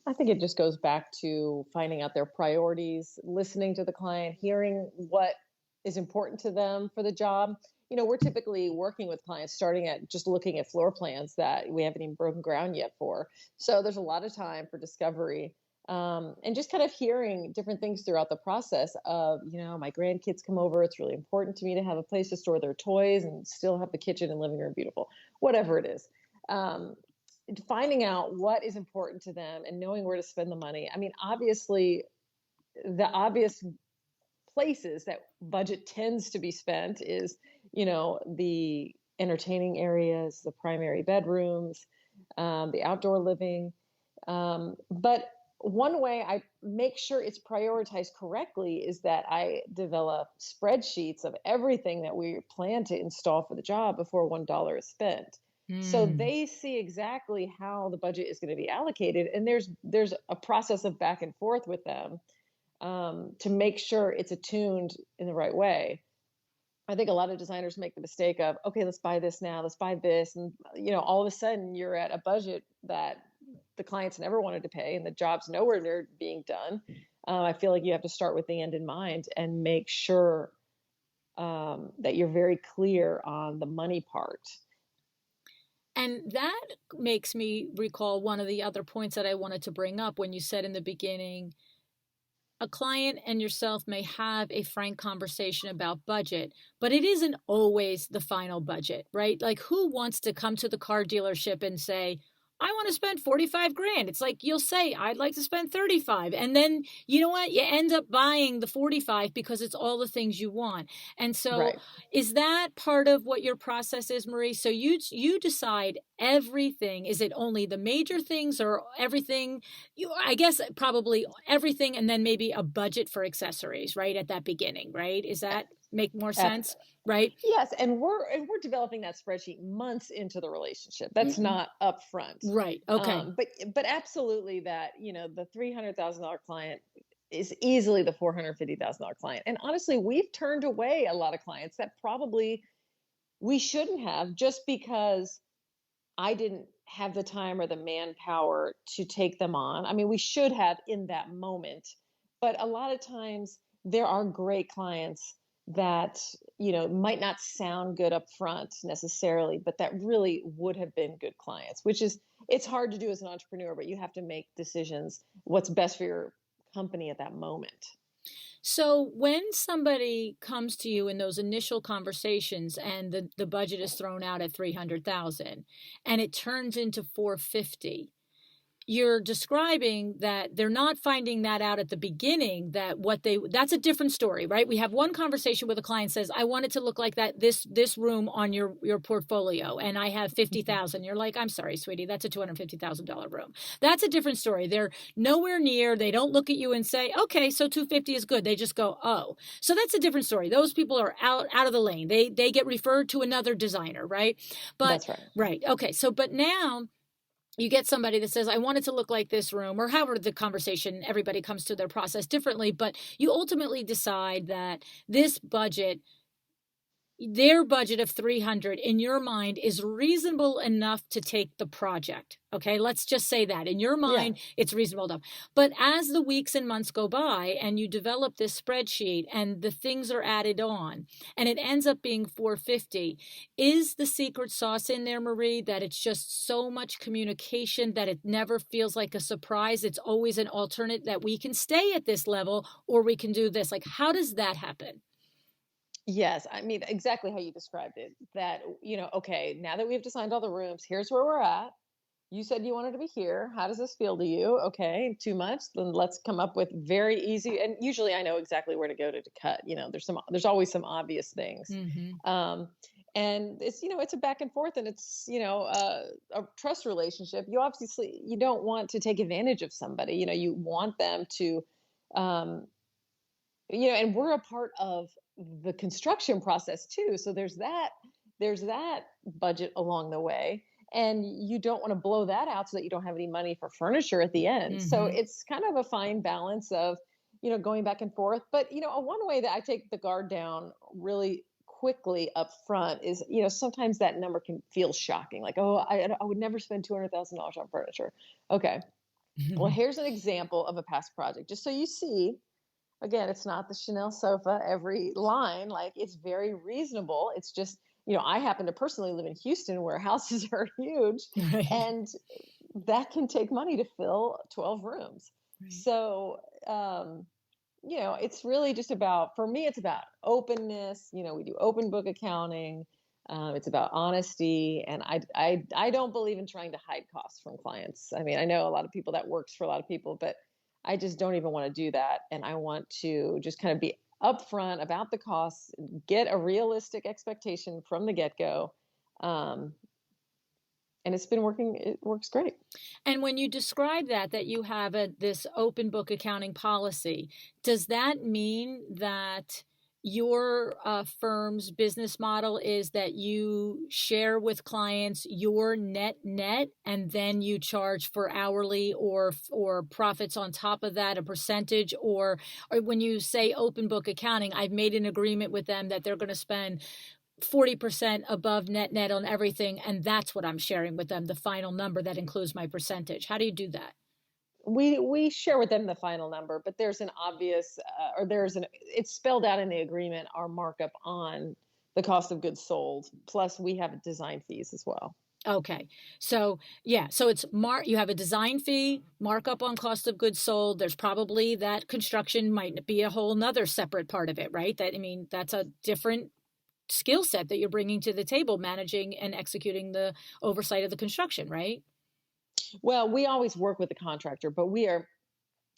I think it just goes back to finding out their priorities, listening to the client, hearing what is important to them for the job. We're typically working with clients starting at just looking at floor plans that we haven't even broken ground yet for. So there's a lot of time for discovery, and just kind of hearing different things throughout the process of, my grandkids come over. It's really important to me to have a place to store their toys and still have the kitchen and living room beautiful, whatever it is. Um, Finding out what is important to them and knowing where to spend the money. I mean, obviously, the obvious places that budget tends to be spent is, the entertaining areas, the primary bedrooms, the outdoor living. But one way I make sure it's prioritized correctly is that I develop spreadsheets of everything that we plan to install for the job before $1 is spent. So Hmm. they see exactly how the budget is going to be allocated, and there's a process of back and forth with them, to make sure it's attuned in the right way. I think a lot of designers make the mistake of, okay, let's buy this now, let's buy this. And, all of a sudden you're at a budget that the clients never wanted to pay and the job's nowhere near being done. I feel like you have to start with the end in mind and make sure that you're very clear on the money part. And that makes me recall one of the other points that I wanted to bring up when you said in the beginning, a client and yourself may have a frank conversation about budget, but it isn't always the final budget, right? Like, who wants to come to the car dealership and say, I want to spend 45 grand? It's like you'll say, I'd like to spend 35. And then, you know what? You end up buying the 45 because it's all the things you want. And so, Right. is that part of what your process is, Marie? So you decide everything. Is it only the major things or everything? I guess probably everything, and then maybe a budget for accessories, right, at that beginning, right? Is that make more sense? Right? Yes, and we're developing that spreadsheet months into the relationship. That's Mm-mm. not upfront. Right. Okay. But absolutely that, the $300,000 client is easily the $450,000 client. And honestly, we've turned away a lot of clients that probably we shouldn't have, just because I didn't have the time or the manpower to take them on. I mean, we should have in that moment, but a lot of times there are great clients that, might not sound good up front necessarily, but that really would have been good clients, which is, it's hard to do as an entrepreneur, but you have to make decisions what's best for your company at that moment. So when somebody comes to you in those initial conversations and the budget is thrown out at 300,000 and it turns into 450, you're describing that they're not finding that out at the beginning, that's a different story, right? We have one conversation with a client says, I want it to look like that, this room on your portfolio, and I have 50,000. You're like, I'm sorry, sweetie, that's a $250,000 room. That's a different story. They're nowhere near, they don't look at you and say, okay, so 250 is good. They just go, oh. So that's a different story. Those people are out of the lane. They get referred to another designer, right? But That's right. Right. Okay. So but now you get somebody that says, I want it to look like this room, or however the conversation, everybody comes to their process differently, but you ultimately decide that this budget, their budget of 300 in your mind is reasonable enough to take the project. Okay, let's just say that in your mind, Yeah. it's reasonable enough. But as the weeks and months go by and you develop this spreadsheet and the things are added on and it ends up being 450, is the secret sauce in there, Marie, that it's just so much communication that it never feels like a surprise? It's always an alternate that we can stay at this level or we can do this. Like, how does that happen? Yes, I mean, exactly how you described it. That, okay, now that we've designed all the rooms, here's where we're at. You said you wanted to be here. How does this feel to you? Okay, too much? Then let's come up with very easy. And usually I know exactly where to go to cut. There's always some obvious things. Mm-hmm. And it's a back and forth, and it's, a trust relationship. You don't want to take advantage of somebody. You want them to, um, and we're a part of the construction process too. So there's that budget along the way, and you don't want to blow that out so that you don't have any money for furniture at the end. So Mm-hmm. it's kind of a fine balance of, going back and forth. But, one way that I take the guard down really quickly up front is, sometimes that number can feel shocking. Like, oh, I would never spend $200,000 on furniture. Okay. Well, here's an example of a past project, just so you see. Again, it's not the Chanel sofa every line. Like, it's very reasonable. It's just, I happen to personally live in Houston where houses are huge, Right. and that can take money to fill 12 rooms. Right. So, it's really just about, for me, it's about openness. We do open book accounting. It's about honesty. And I don't believe in trying to hide costs from clients. I mean, I know a lot of people that works for a lot of people, but I just don't even want to do that. And I want to just kind of be upfront about the costs, get a realistic expectation from the get-go. And it's been working. It works great. And when you describe that you have this open book accounting policy, does that mean that your firm's business model is that you share with clients your net, and then you charge for hourly or profits on top of that, a percentage? Or when you say open book accounting, I've made an agreement with them that they're going to spend 40% above net on everything, and that's what I'm sharing with them, the final number that includes my percentage. How do you do that? we share with them the final number, but there's an obvious or there's an it's spelled out in the agreement our markup on the cost of goods sold. Plus, we have design fees as well. Okay. So yeah, so it's you have a design fee, markup on cost of goods sold. There's probably that construction might be a whole nother separate part of it, right? That, I mean, that's a different skill set that you're bringing to the table, managing and executing the oversight of the construction, right? Well, we always work with the contractor, but we're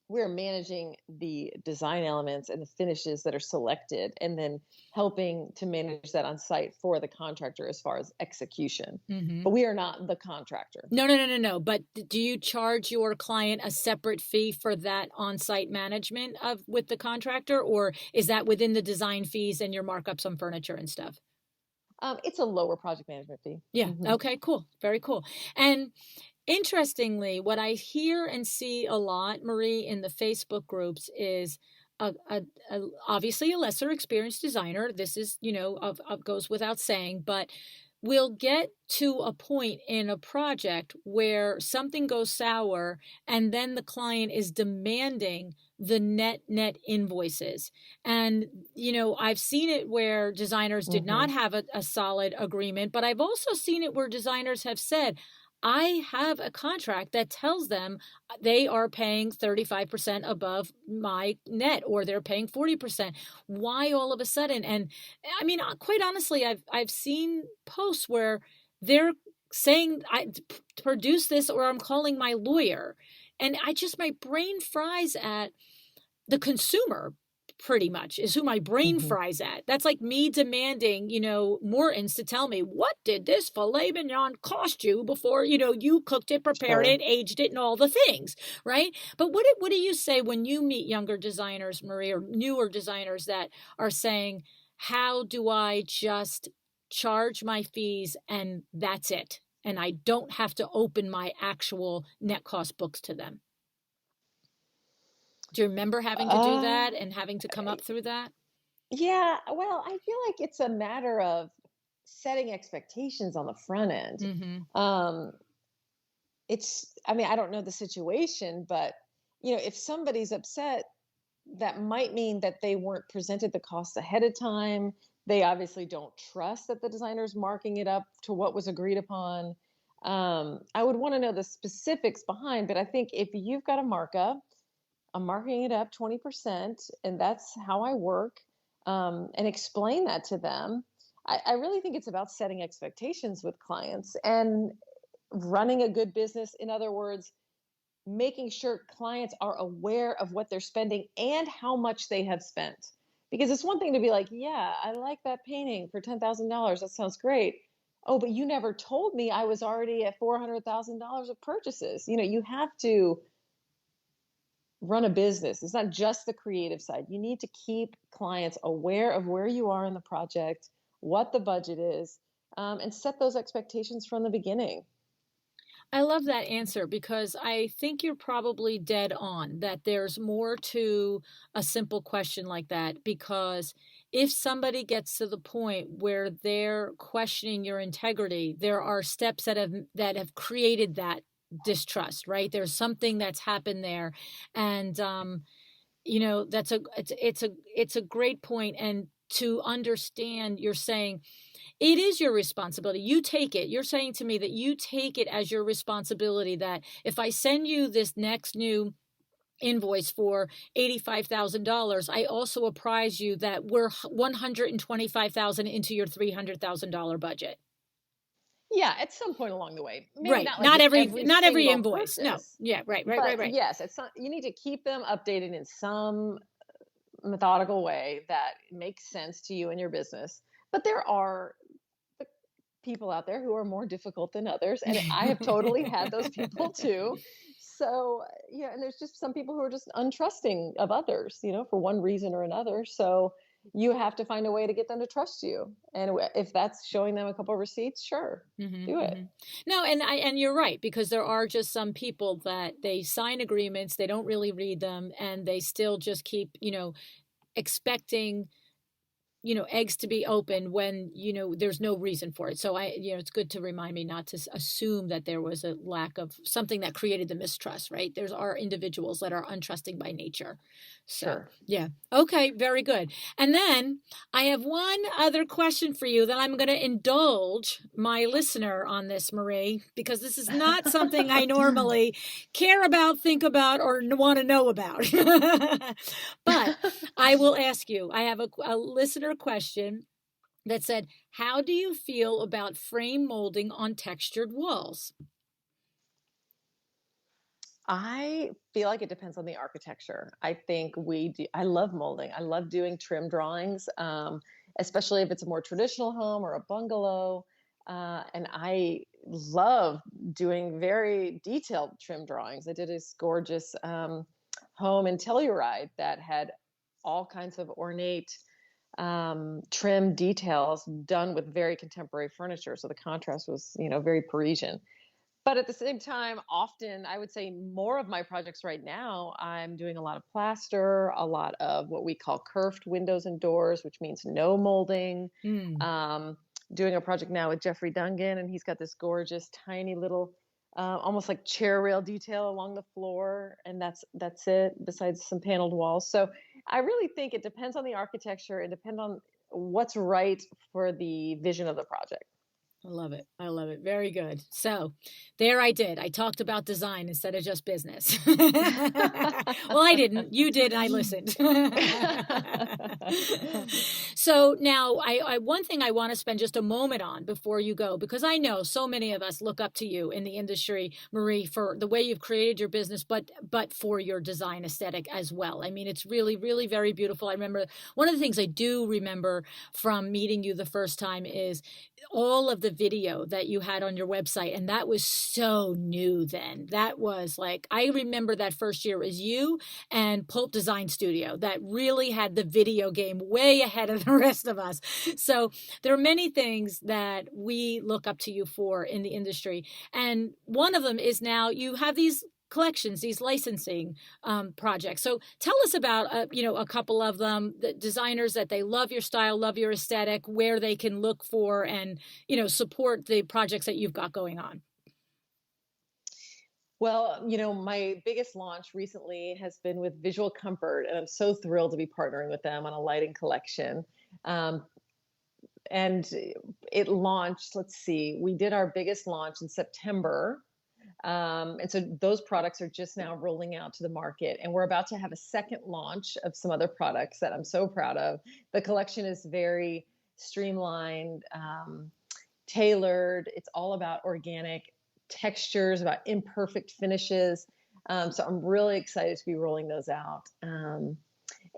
managing the design elements and the finishes that are selected, and then helping to manage that on site for the contractor as far as execution. Mm-hmm. But we are not the contractor. No. But do you charge your client a separate fee for that on-site management of with the contractor, or is that within the design fees and your markups on furniture and stuff? It's a lower project management fee. Yeah. Mm-hmm. Okay, cool. Very cool. And interestingly, what I hear and see a lot, Marie, in the Facebook groups is obviously a lesser experienced designer. This is, goes without saying, but we'll get to a point in a project where something goes sour and then the client is demanding the net invoices. And, I've seen it where designers did not have a solid agreement, but I've also seen it where designers have said, I have a contract that tells them they are paying 35% above my net, or they're paying 40%. Why all of a sudden? And I mean, quite honestly, I've seen posts where they're saying, I produce this or I'm calling my lawyer. And my brain fries at the consumer, pretty much is who my brain fries at. That's like me demanding, Morton's to tell me, what did this filet mignon cost you before, you cooked it, prepared it, aged it, and all the things, right? But what do you say when you meet younger designers, Marie, or newer designers that are saying, how do I just charge my fees and that's it? And I don't have to open my actual net cost books to them. Do you remember having to do that and having to come up through that? Yeah, well, I feel like it's a matter of setting expectations on the front end. Mm-hmm. I mean, I don't know the situation, but if somebody's upset, that might mean that they weren't presented the costs ahead of time. They obviously don't trust that the designer's marking it up to what was agreed upon. I would want to know the specifics behind, but I think if you've got a markup, I'm marking it up 20%, and that's how I work, and explain that to them. I really think it's about setting expectations with clients and running a good business. In other words, making sure clients are aware of what they're spending and how much they have spent. Because it's one thing to be like, yeah, I like that painting for $10,000. That sounds great. Oh, but you never told me I was already at $400,000 of purchases. You have to run a business. It's not just the creative side. You need to keep clients aware of where you are in the project, what the budget is, and set those expectations from the beginning. I love that answer because I think you're probably dead on that there's more to a simple question like that. Because if somebody gets to the point where they're questioning your integrity, there are steps that have created that distrust, right? There's something that's happened there. And it's a great point. And to understand, you're saying it is your responsibility. You take it. You're saying to me that you take it as your responsibility that if I send you this next new invoice for $85,000, I also apprise you that we're $125,000 into your $300,000 budget. Yeah, at some point along the way. Maybe Right. not like Not with every single invoice. No. purchase. Yeah. Right. But yes, you need to keep them updated in some methodical way that makes sense to you and your business. But there are people out there who are more difficult than others, and I have totally had those people too. So yeah, and there's just some people who are just untrusting of others, for one reason or another. So you have to find a way to get them to trust you, and if that's showing them a couple of receipts, sure, do it. No, and you're right, because there are just some people that they sign agreements, they don't really read them, and they still just keep, expecting eggs to be opened when, there's no reason for it. So it's good to remind me not to assume that there was a lack of something that created the mistrust, right? There's are individuals that are untrusting by nature. So, Sure. yeah. Okay. Very good. And then I have one other question for you that I'm going to indulge my listener on this, Marie, because this is not something I normally care about, think about, or want to know about. But I will ask you, I have a listener question that said, how do you feel about frame molding on textured walls? I feel like it depends on the architecture. I think I love molding. I love doing trim drawings, especially if it's a more traditional home or a bungalow. And I love doing very detailed trim drawings. I did this gorgeous home in Telluride that had all kinds of ornate trim details done with very contemporary furniture. So the contrast was, very Parisian. But at the same time, often I would say more of my projects right now, I'm doing a lot of plaster, a lot of what we call curved windows and doors, which means no molding. Mm. Doing a project now with Jeffrey Dungan, and he's got this gorgeous, tiny little, almost like chair rail detail along the floor, and that's it. Besides some paneled walls, so I really think it depends on the architecture. It depends on what's right for the vision of the project. I love it. I love it. Very good. So there I did. I talked about design instead of just business. Well, I didn't. You did. And I listened. So now one thing I want to spend just a moment on before you go, because I know so many of us look up to you in the industry, Marie, for the way you've created your business, but for your design aesthetic as well. I mean, it's really, really very beautiful. I remember one of the things I do remember from meeting you the first time is all of the video that you had on your website. And that was so new then. That was like, I remember that first year as you and Pulp Design Studio that really had the video game way ahead of the rest of us. So there are many things that we look up to you for in the industry. And one of them is now you have these collections, these licensing projects. So tell us about a couple of them, the designers that they love your style, love your aesthetic, where they can look for and support the projects that you've got going on. Well, my biggest launch recently has been with Visual Comfort, and I'm so thrilled to be partnering with them on a lighting collection. And it launched, let's see, we did our biggest launch in September. And so those products are just now rolling out to the market, and we're about to have a second launch of some other products that I'm so proud of. The collection is very streamlined, tailored. It's all about organic textures, about imperfect finishes. So I'm really excited to be rolling those out.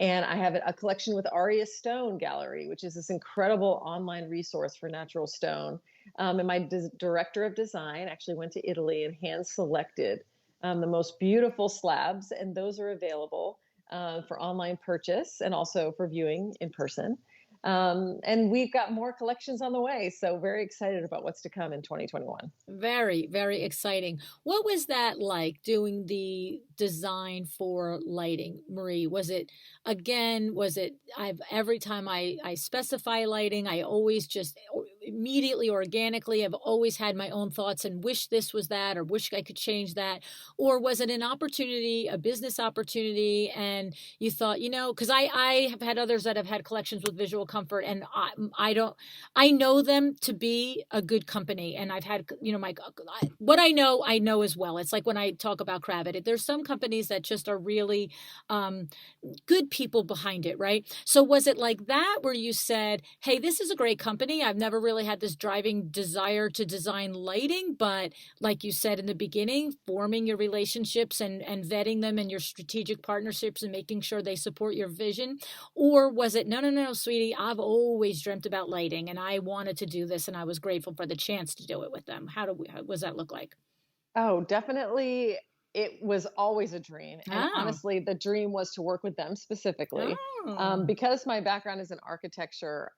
And I have a collection with Aria Stone Gallery, which is this incredible online resource for natural stone. And my director of design actually went to Italy and hand selected the most beautiful slabs, and those are available for online purchase and also for viewing in person. And we've got more collections on the way. So very excited about what's to come in 2021. Very, very exciting. What was that like doing the design for lighting, Marie? Every time I specify lighting, I always just immediately organically have always had my own thoughts and wish this was that or wish I could change that? Or was it an opportunity, a business opportunity? And you thought, because I have had others that have had collections with Visual Comfort, and I know them to be a good company. And I've had, what I know as well. It's like when I talk about Kravit, there's some companies that just are really good people behind it, right? So was it like that where you said, hey, this is a great company. I've never really had this driving desire to design lighting, but like you said in the beginning, forming your relationships and vetting them and your strategic partnerships and making sure they support your vision? Or was it, no, sweetie, I've always dreamt about lighting and I wanted to do this and I was grateful for the chance to do it with them? How does that look like? Oh, definitely. It was always a dream. And Oh. honestly, the dream was to work with them specifically. Oh. Because my background is in architecture,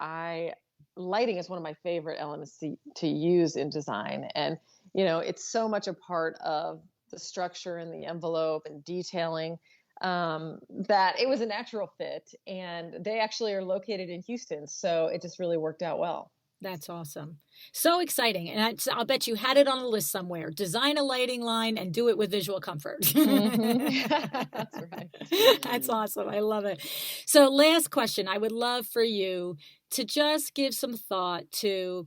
lighting is one of my favorite elements to use in design. And, it's so much a part of the structure and the envelope and detailing. that it was a natural fit. And they actually are located in Houston. So it just really worked out well. That's awesome. So exciting. And I'll bet you had it on a list somewhere. Design a lighting line and do it with visual comfort. That's right. That's awesome. I love it. So, last question. I would love for you to just give some thought to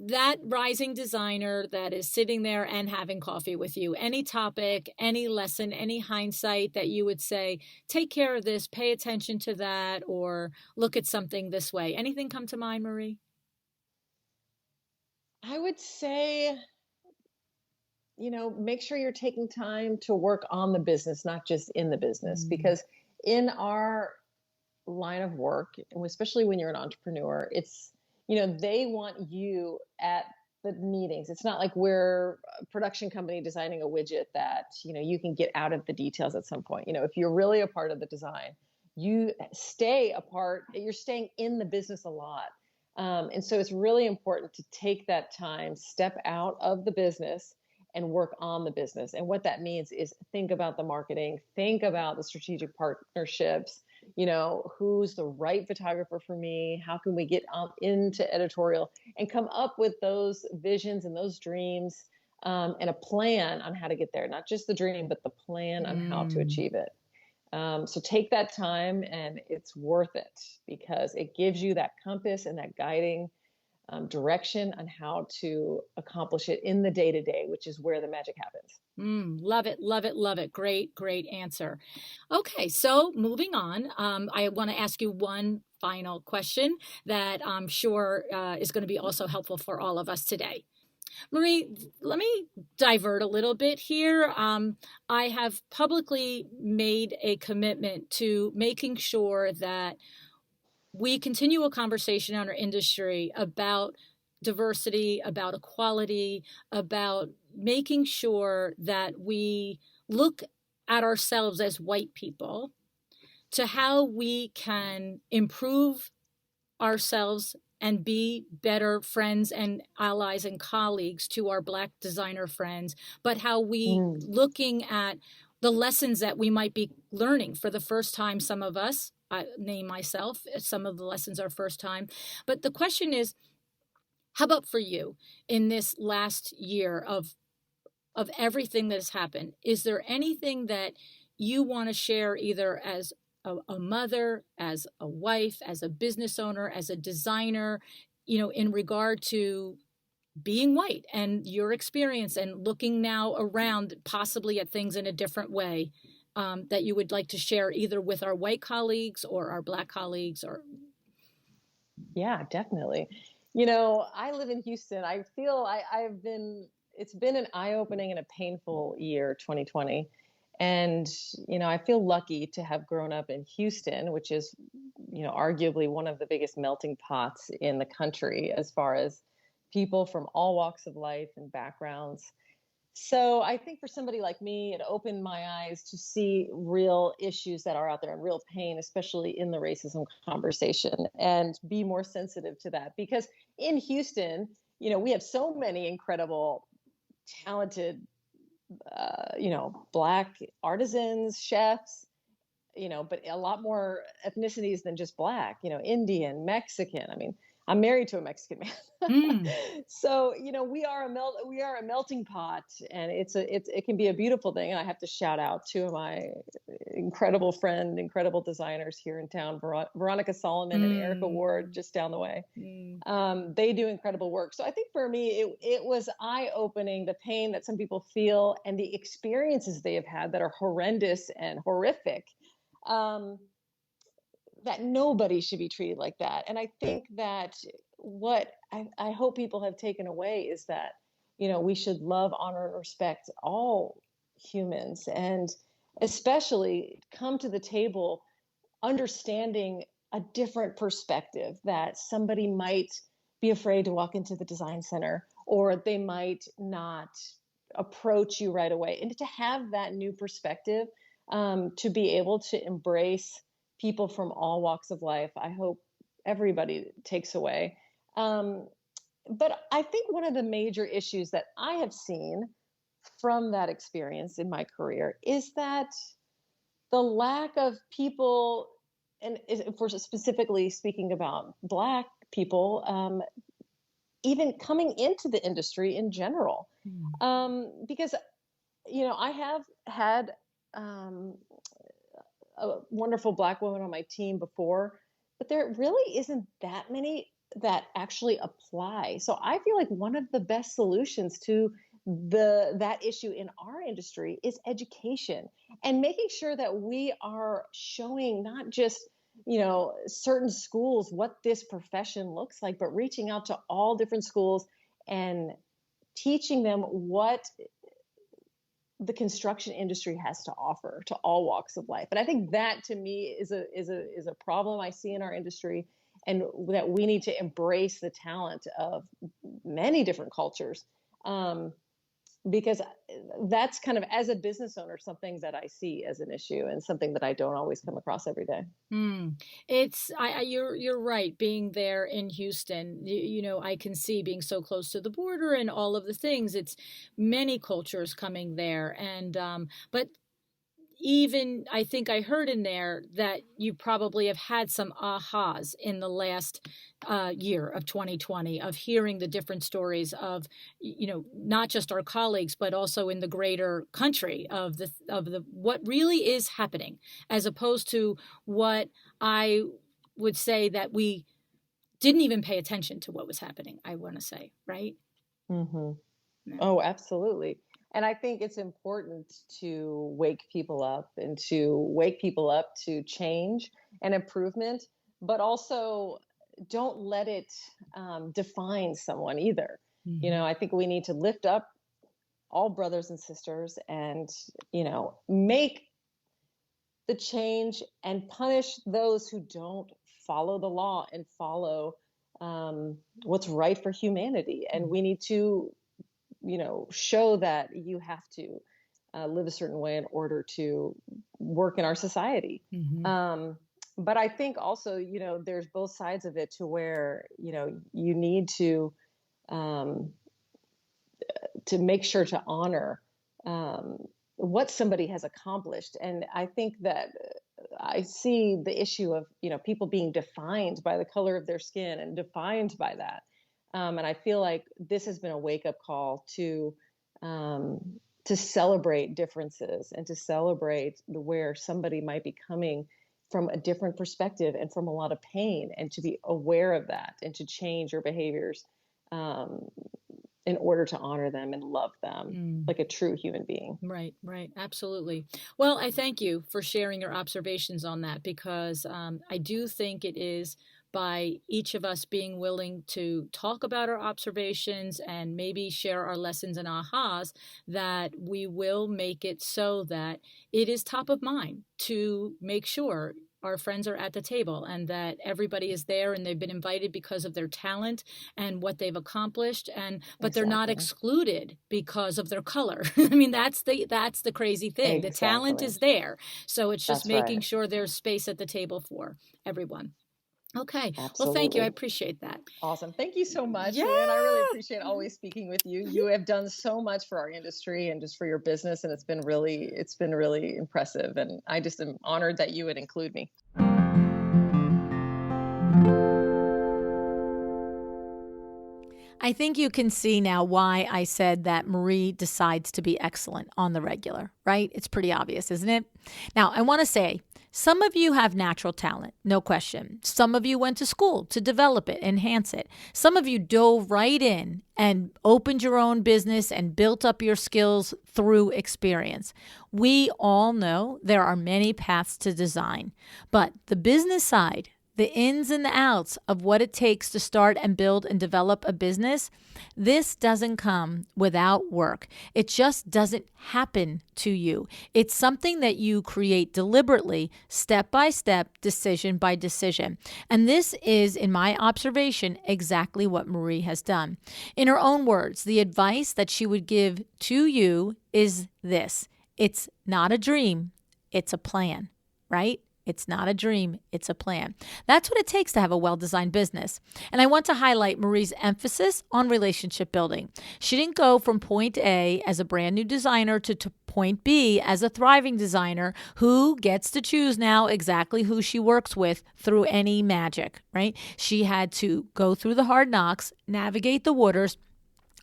that rising designer that is sitting there and having coffee with you. Any topic, any lesson, any hindsight that you would say, take care of this, pay attention to that, or look at something this way. Anything come to mind, Marie? I would say, make sure you're taking time to work on the business, not just in the business, Mm. because in our line of work, and especially when you're an entrepreneur, they want you at the meetings. It's not like we're a production company designing a widget that, you can get out of the details at some point. If you're really a part of the design, you stay a part, you're staying in the business a lot. And so it's really important to take that time, step out of the business and work on the business. And what that means is think about the marketing, think about the strategic partnerships, who's the right photographer for me? How can we get into editorial and come up with those visions and those dreams, and a plan on how to get there? Not just the dream, but the plan on how to Mm. achieve it. So take that time, and it's worth it because it gives you that compass and that guiding direction on how to accomplish it in the day to day, which is where the magic happens. Love it, love it, love it. Great, great answer. Okay, so moving on, I want to ask you one final question that I'm sure is going to be also helpful for all of us today. Marie, let me divert a little bit here. I have publicly made a commitment to making sure that we continue a conversation in our industry about diversity, about equality, about making sure that we look at ourselves as white people to how we can improve ourselves and be better friends and allies and colleagues to our Black designer friends, but how we Mm. looking at the lessons that we might be learning for the first time. Some of us, I name myself, some of the lessons are first time. But the question is, how about for you in this last year of everything that has happened? Is there anything that you want to share either as a mother, as a wife, as a business owner, as a designer, in regard to being white and your experience and looking now around possibly at things in a different way, that you would like to share either with our white colleagues or our Black colleagues or Yeah, definitely. I live in Houston. I feel it's been an eye opening and a painful year, 2020. And, I feel lucky to have grown up in Houston, which is, arguably one of the biggest melting pots in the country as far as people from all walks of life and backgrounds. So I think for somebody like me, it opened my eyes to see real issues that are out there and real pain, especially in the racism conversation, and be more sensitive to that. Because in Houston, we have so many incredible, talented, Black artisans, chefs, but a lot more ethnicities than just Black, Indian, Mexican. I mean, I'm married to a Mexican man. mm, So, we are a melting pot, and it can be a beautiful thing. And I have to shout out two of my incredible designers here in town, Veronica Solomon and Erica Ward, mm, just down the way. mm, They do incredible work. So I think for me, it was eye opening, the pain that some people feel and the experiences they have had that are horrendous and horrific. Um, that nobody should be treated like that. And I think that what I hope people have taken away is that, we should love, honor, and respect all humans, and especially come to the table understanding a different perspective, that somebody might be afraid to walk into the design center, or they might not approach you right away. And to have that new perspective, to be able to embrace people from all walks of life, I hope everybody takes away. Um, but I think one of the major issues that I have seen from that experience in my career is that the lack of people, and if we're specifically speaking about Black people, even coming into the industry in general. Mm. Because, I have had um, a wonderful Black woman on my team before, but there really isn't that many that actually apply. So I feel like one of the best solutions to that issue in our industry is education, and making sure that we are showing not just certain schools what this profession looks like, but reaching out to all different schools and teaching them what the construction industry has to offer to all walks of life. And I think that, to me, is a problem I see in our industry, and that we need to embrace the talent of many different cultures. Because that's kind of, as a business owner, something that I see as an issue, and something that I don't always come across every day. Mm. You're right. Being there in Houston, I can see, being so close to the border and all of the things. It's many cultures coming there, and but even I think I heard in there that you probably have had some ahas in the last year of 2020, of hearing the different stories of, not just our colleagues, but also in the greater country, of the what really is happening, as opposed to what I would say that we didn't even pay attention to what was happening. I want to say, right? Hmm. Yeah. Oh, absolutely. And I think it's important to wake people up, and to wake people up to change and improvement, but also don't let it define someone either. Mhm. I think we need to lift up all brothers and sisters, and, make the change and punish those who don't follow the law and follow what's right for humanity. And we need to show that you have to live a certain way in order to work in our society. Mhm. But I think also, there's both sides of it, to where, you need um, to make sure to honor um, what somebody has accomplished. And I think that I see the issue of, people being defined by the color of their skin, and defined by that. And I feel like this has been a wake up call um, to celebrate differences, and to celebrate where somebody might be coming from a different perspective and from a lot of pain, and to be aware of that, and to change your behaviors um, in order to honor them and love them Mm. like a true human being. Right, right, absolutely. Well, I thank you for sharing your observations on that, because I do think it is by each of us being willing to talk about our observations and maybe share our lessons and ahas, that we will make it so that it is top of mind to make sure our friends are at the table, and that everybody is there and they've been invited because of their talent and what they've accomplished, and but they're not Exactly. excluded because of their color. I mean, that's the crazy thing. The talent Exactly. is there. So it's just That's right. making sure there's space at the table for everyone. Okay. Well, thank you. I Absolutely. appreciate that. Awesome. Thank you so much, Yeah. LuAnn. I really appreciate always speaking with you. You have done so much for our industry and just for your business, and it's been really impressive. And I just am honored that you would include me. I think you can see now why I said that Marie decides to be excellent on the regular, right? It's pretty obvious, isn't it? Now, I want to say, some of you have natural talent, no question. Some of you went to school to develop it, enhance it. Some of you dove right in and opened your own business and built up your skills through experience. We all know there are many paths to design, but the business side, the ins and the outs of what it takes to start and build and develop a business, this doesn't come without work. It just doesn't happen to you. It's something that you create deliberately, step by step, decision by decision. And this is, in my observation, exactly what Marie has done. In her own words, the advice that she would give to you is this: it's not a dream, it's a plan, right? It's not a dream, it's a plan. That's what it takes to have a well-designed business. And I want to highlight Marie's emphasis on relationship building. She didn't go from point A as a brand new designer to point B as a thriving designer who gets to choose now exactly who she works with through any magic, right? She had to go through the hard knocks, navigate the waters,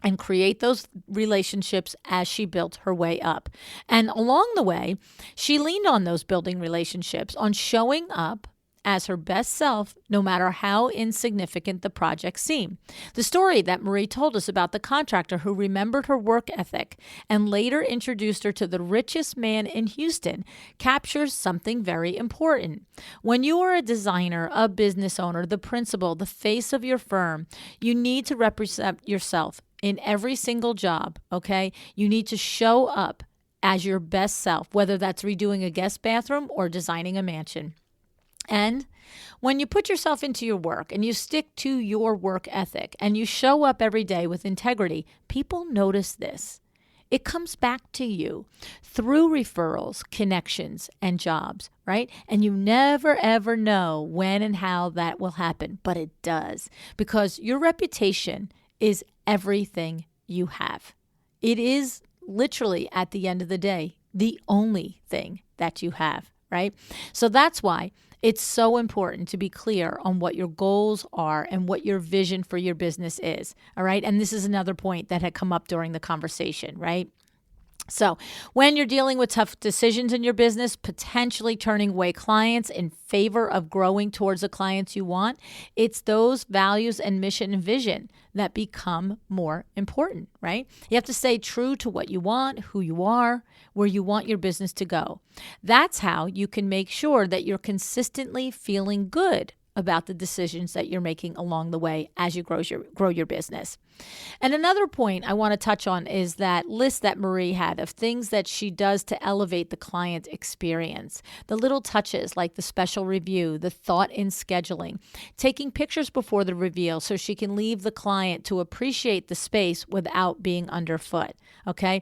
and create those relationships as she built her way up. And along the way, she leaned on those building relationships, on showing up as her best self, no matter how insignificant the project seemed. The story that Marie told us about the contractor who remembered her work ethic and later introduced her to the richest man in Houston captures something very important. When you are a designer, a business owner, the principal, the face of your firm, you need to represent yourself in every single job, okay? You need to show up as your best self, whether that's redoing a guest bathroom or designing a mansion. And when you put yourself into your work and you stick to your work ethic and you show up every day with integrity, people notice this. It comes back to you through referrals, connections, and jobs, right? And you never, ever know when and how that will happen, but it does, because your reputation is everything you have. It is literally, at the end of the day, the only thing that you have, right? So that's why it's so important to be clear on what your goals are and what your vision for your business is, all right? And this is another point that had come up during the conversation, right? So when you're dealing with tough decisions in your business, potentially turning away clients in favor of growing towards the clients you want, it's those values and mission and vision that become more important, right? You have to stay true to what you want, who you are, where you want your business to go. That's how you can make sure that you're consistently feeling good about the decisions that you're making along the way as you grow your business. And another point I want to touch on is that list that Marie had of things that she does to elevate the client experience. The little touches like the special review, the thought in scheduling, taking pictures before the reveal so she can leave the client to appreciate the space without being underfoot, okay?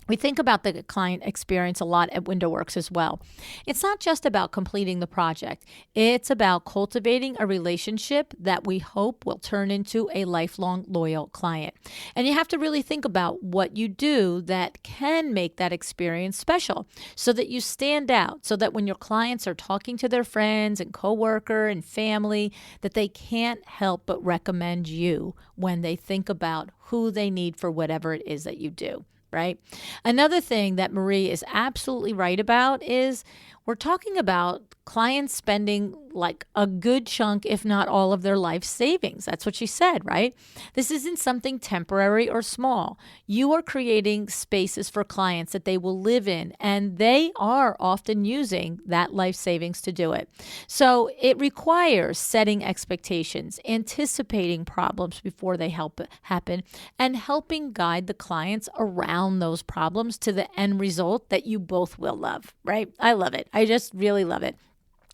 We think about the client experience a lot at WindowWorks as well. It's not just about completing the project. It's about cultivating a relationship that we hope will turn into a lifelong loyal client. And you have to really think about what you do that can make that experience special so that you stand out, so that when your clients are talking to their friends and coworker and family, that they can't help but recommend you when they think about who they need for whatever it is that you do. Right? Another thing that Marie is absolutely right about is we're talking about clients spending like a good chunk, if not all of their life savings. That's what she said, right? This isn't something temporary or small. You are creating spaces for clients that they will live in, and they are often using that life savings to do it. So it requires setting expectations, anticipating problems before they happen, and helping guide the clients around those problems to the end result that you both will love, right? I love it. I just really love it.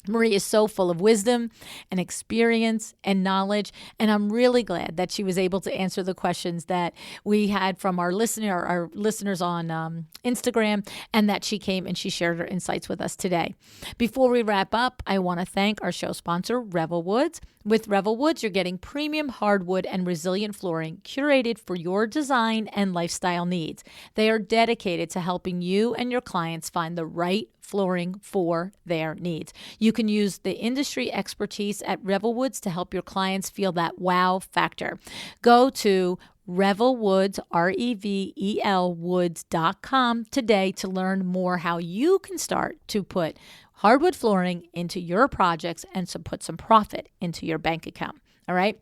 Marie is so full of wisdom and experience and knowledge, and I'm really glad that she was able to answer the questions that we had from our listeners on Instagram, and that she came and she shared her insights with us today. Before we wrap up, I want to thank our show sponsor, Revel Woods. With Revel Woods, you're getting premium hardwood and resilient flooring curated for your design and lifestyle needs. They are dedicated to helping you and your clients find the right flooring for their needs. You can use the industry expertise at Revel Woods to help your clients feel that wow factor. Go to Revelwoods, REVEL Woods.com today to learn more how you can start to put hardwood flooring into your projects and to put some profit into your bank account. All right.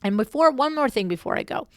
And one more thing before I go,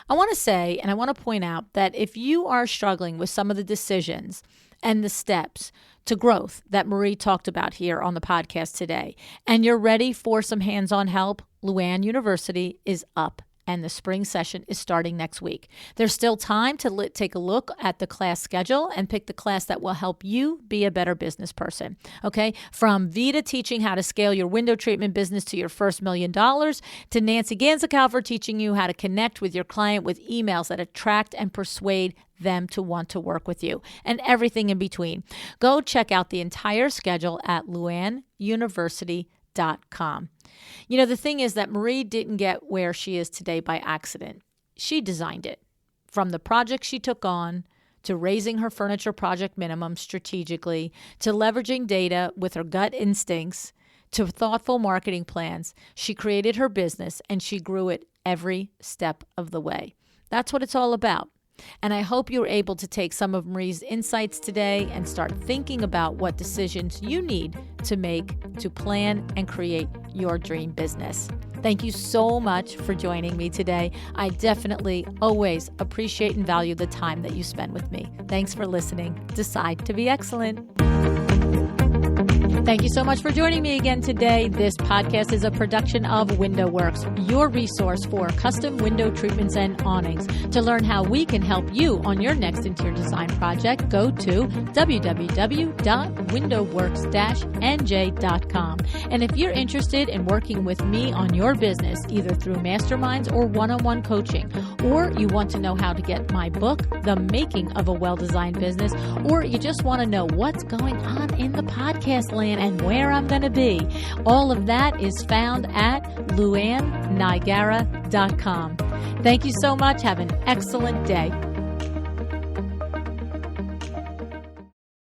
I want to say, and I want to point out that if you are struggling with some of the decisions and the steps to growth that Marie talked about here on the podcast today, and you're ready for some hands-on help, LuAnn University is up and the spring session is starting next week. There's still time to take a look at the class schedule and pick the class that will help you be a better business person. Okay? From Vita teaching how to scale your window treatment business to your first $1 million, to Nancy Ganzicalver teaching you how to connect with your client with emails that attract and persuade them to want to work with you, and everything in between. Go check out the entire schedule at LuAnnUniversity.com. You know, the thing is that Marie didn't get where she is today by accident. She designed it. From the project she took on, to raising her furniture project minimum strategically, to leveraging data with her gut instincts, to thoughtful marketing plans, she created her business and she grew it every step of the way. That's what it's all about. And I hope you're able to take some of Marie's insights today and start thinking about what decisions you need to make to plan and create your dream business. Thank you so much for joining me today. I definitely always appreciate and value the time that you spend with me. Thanks for listening. Decide to be excellent. Thank you so much for joining me again today. This podcast is a production of WindowWorks, your resource for custom window treatments and awnings. To learn how we can help you on your next interior design project, go to www.windowworks-nj.com. And if you're interested in working with me on your business, either through masterminds or one-on-one coaching, or you want to know how to get my book, The Making of a Well-Designed Business, or you just want to know what's going on in the podcast land and where I'm going to be, all of that is found at LuAnnNigara.com. Thank you so much. Have an excellent day.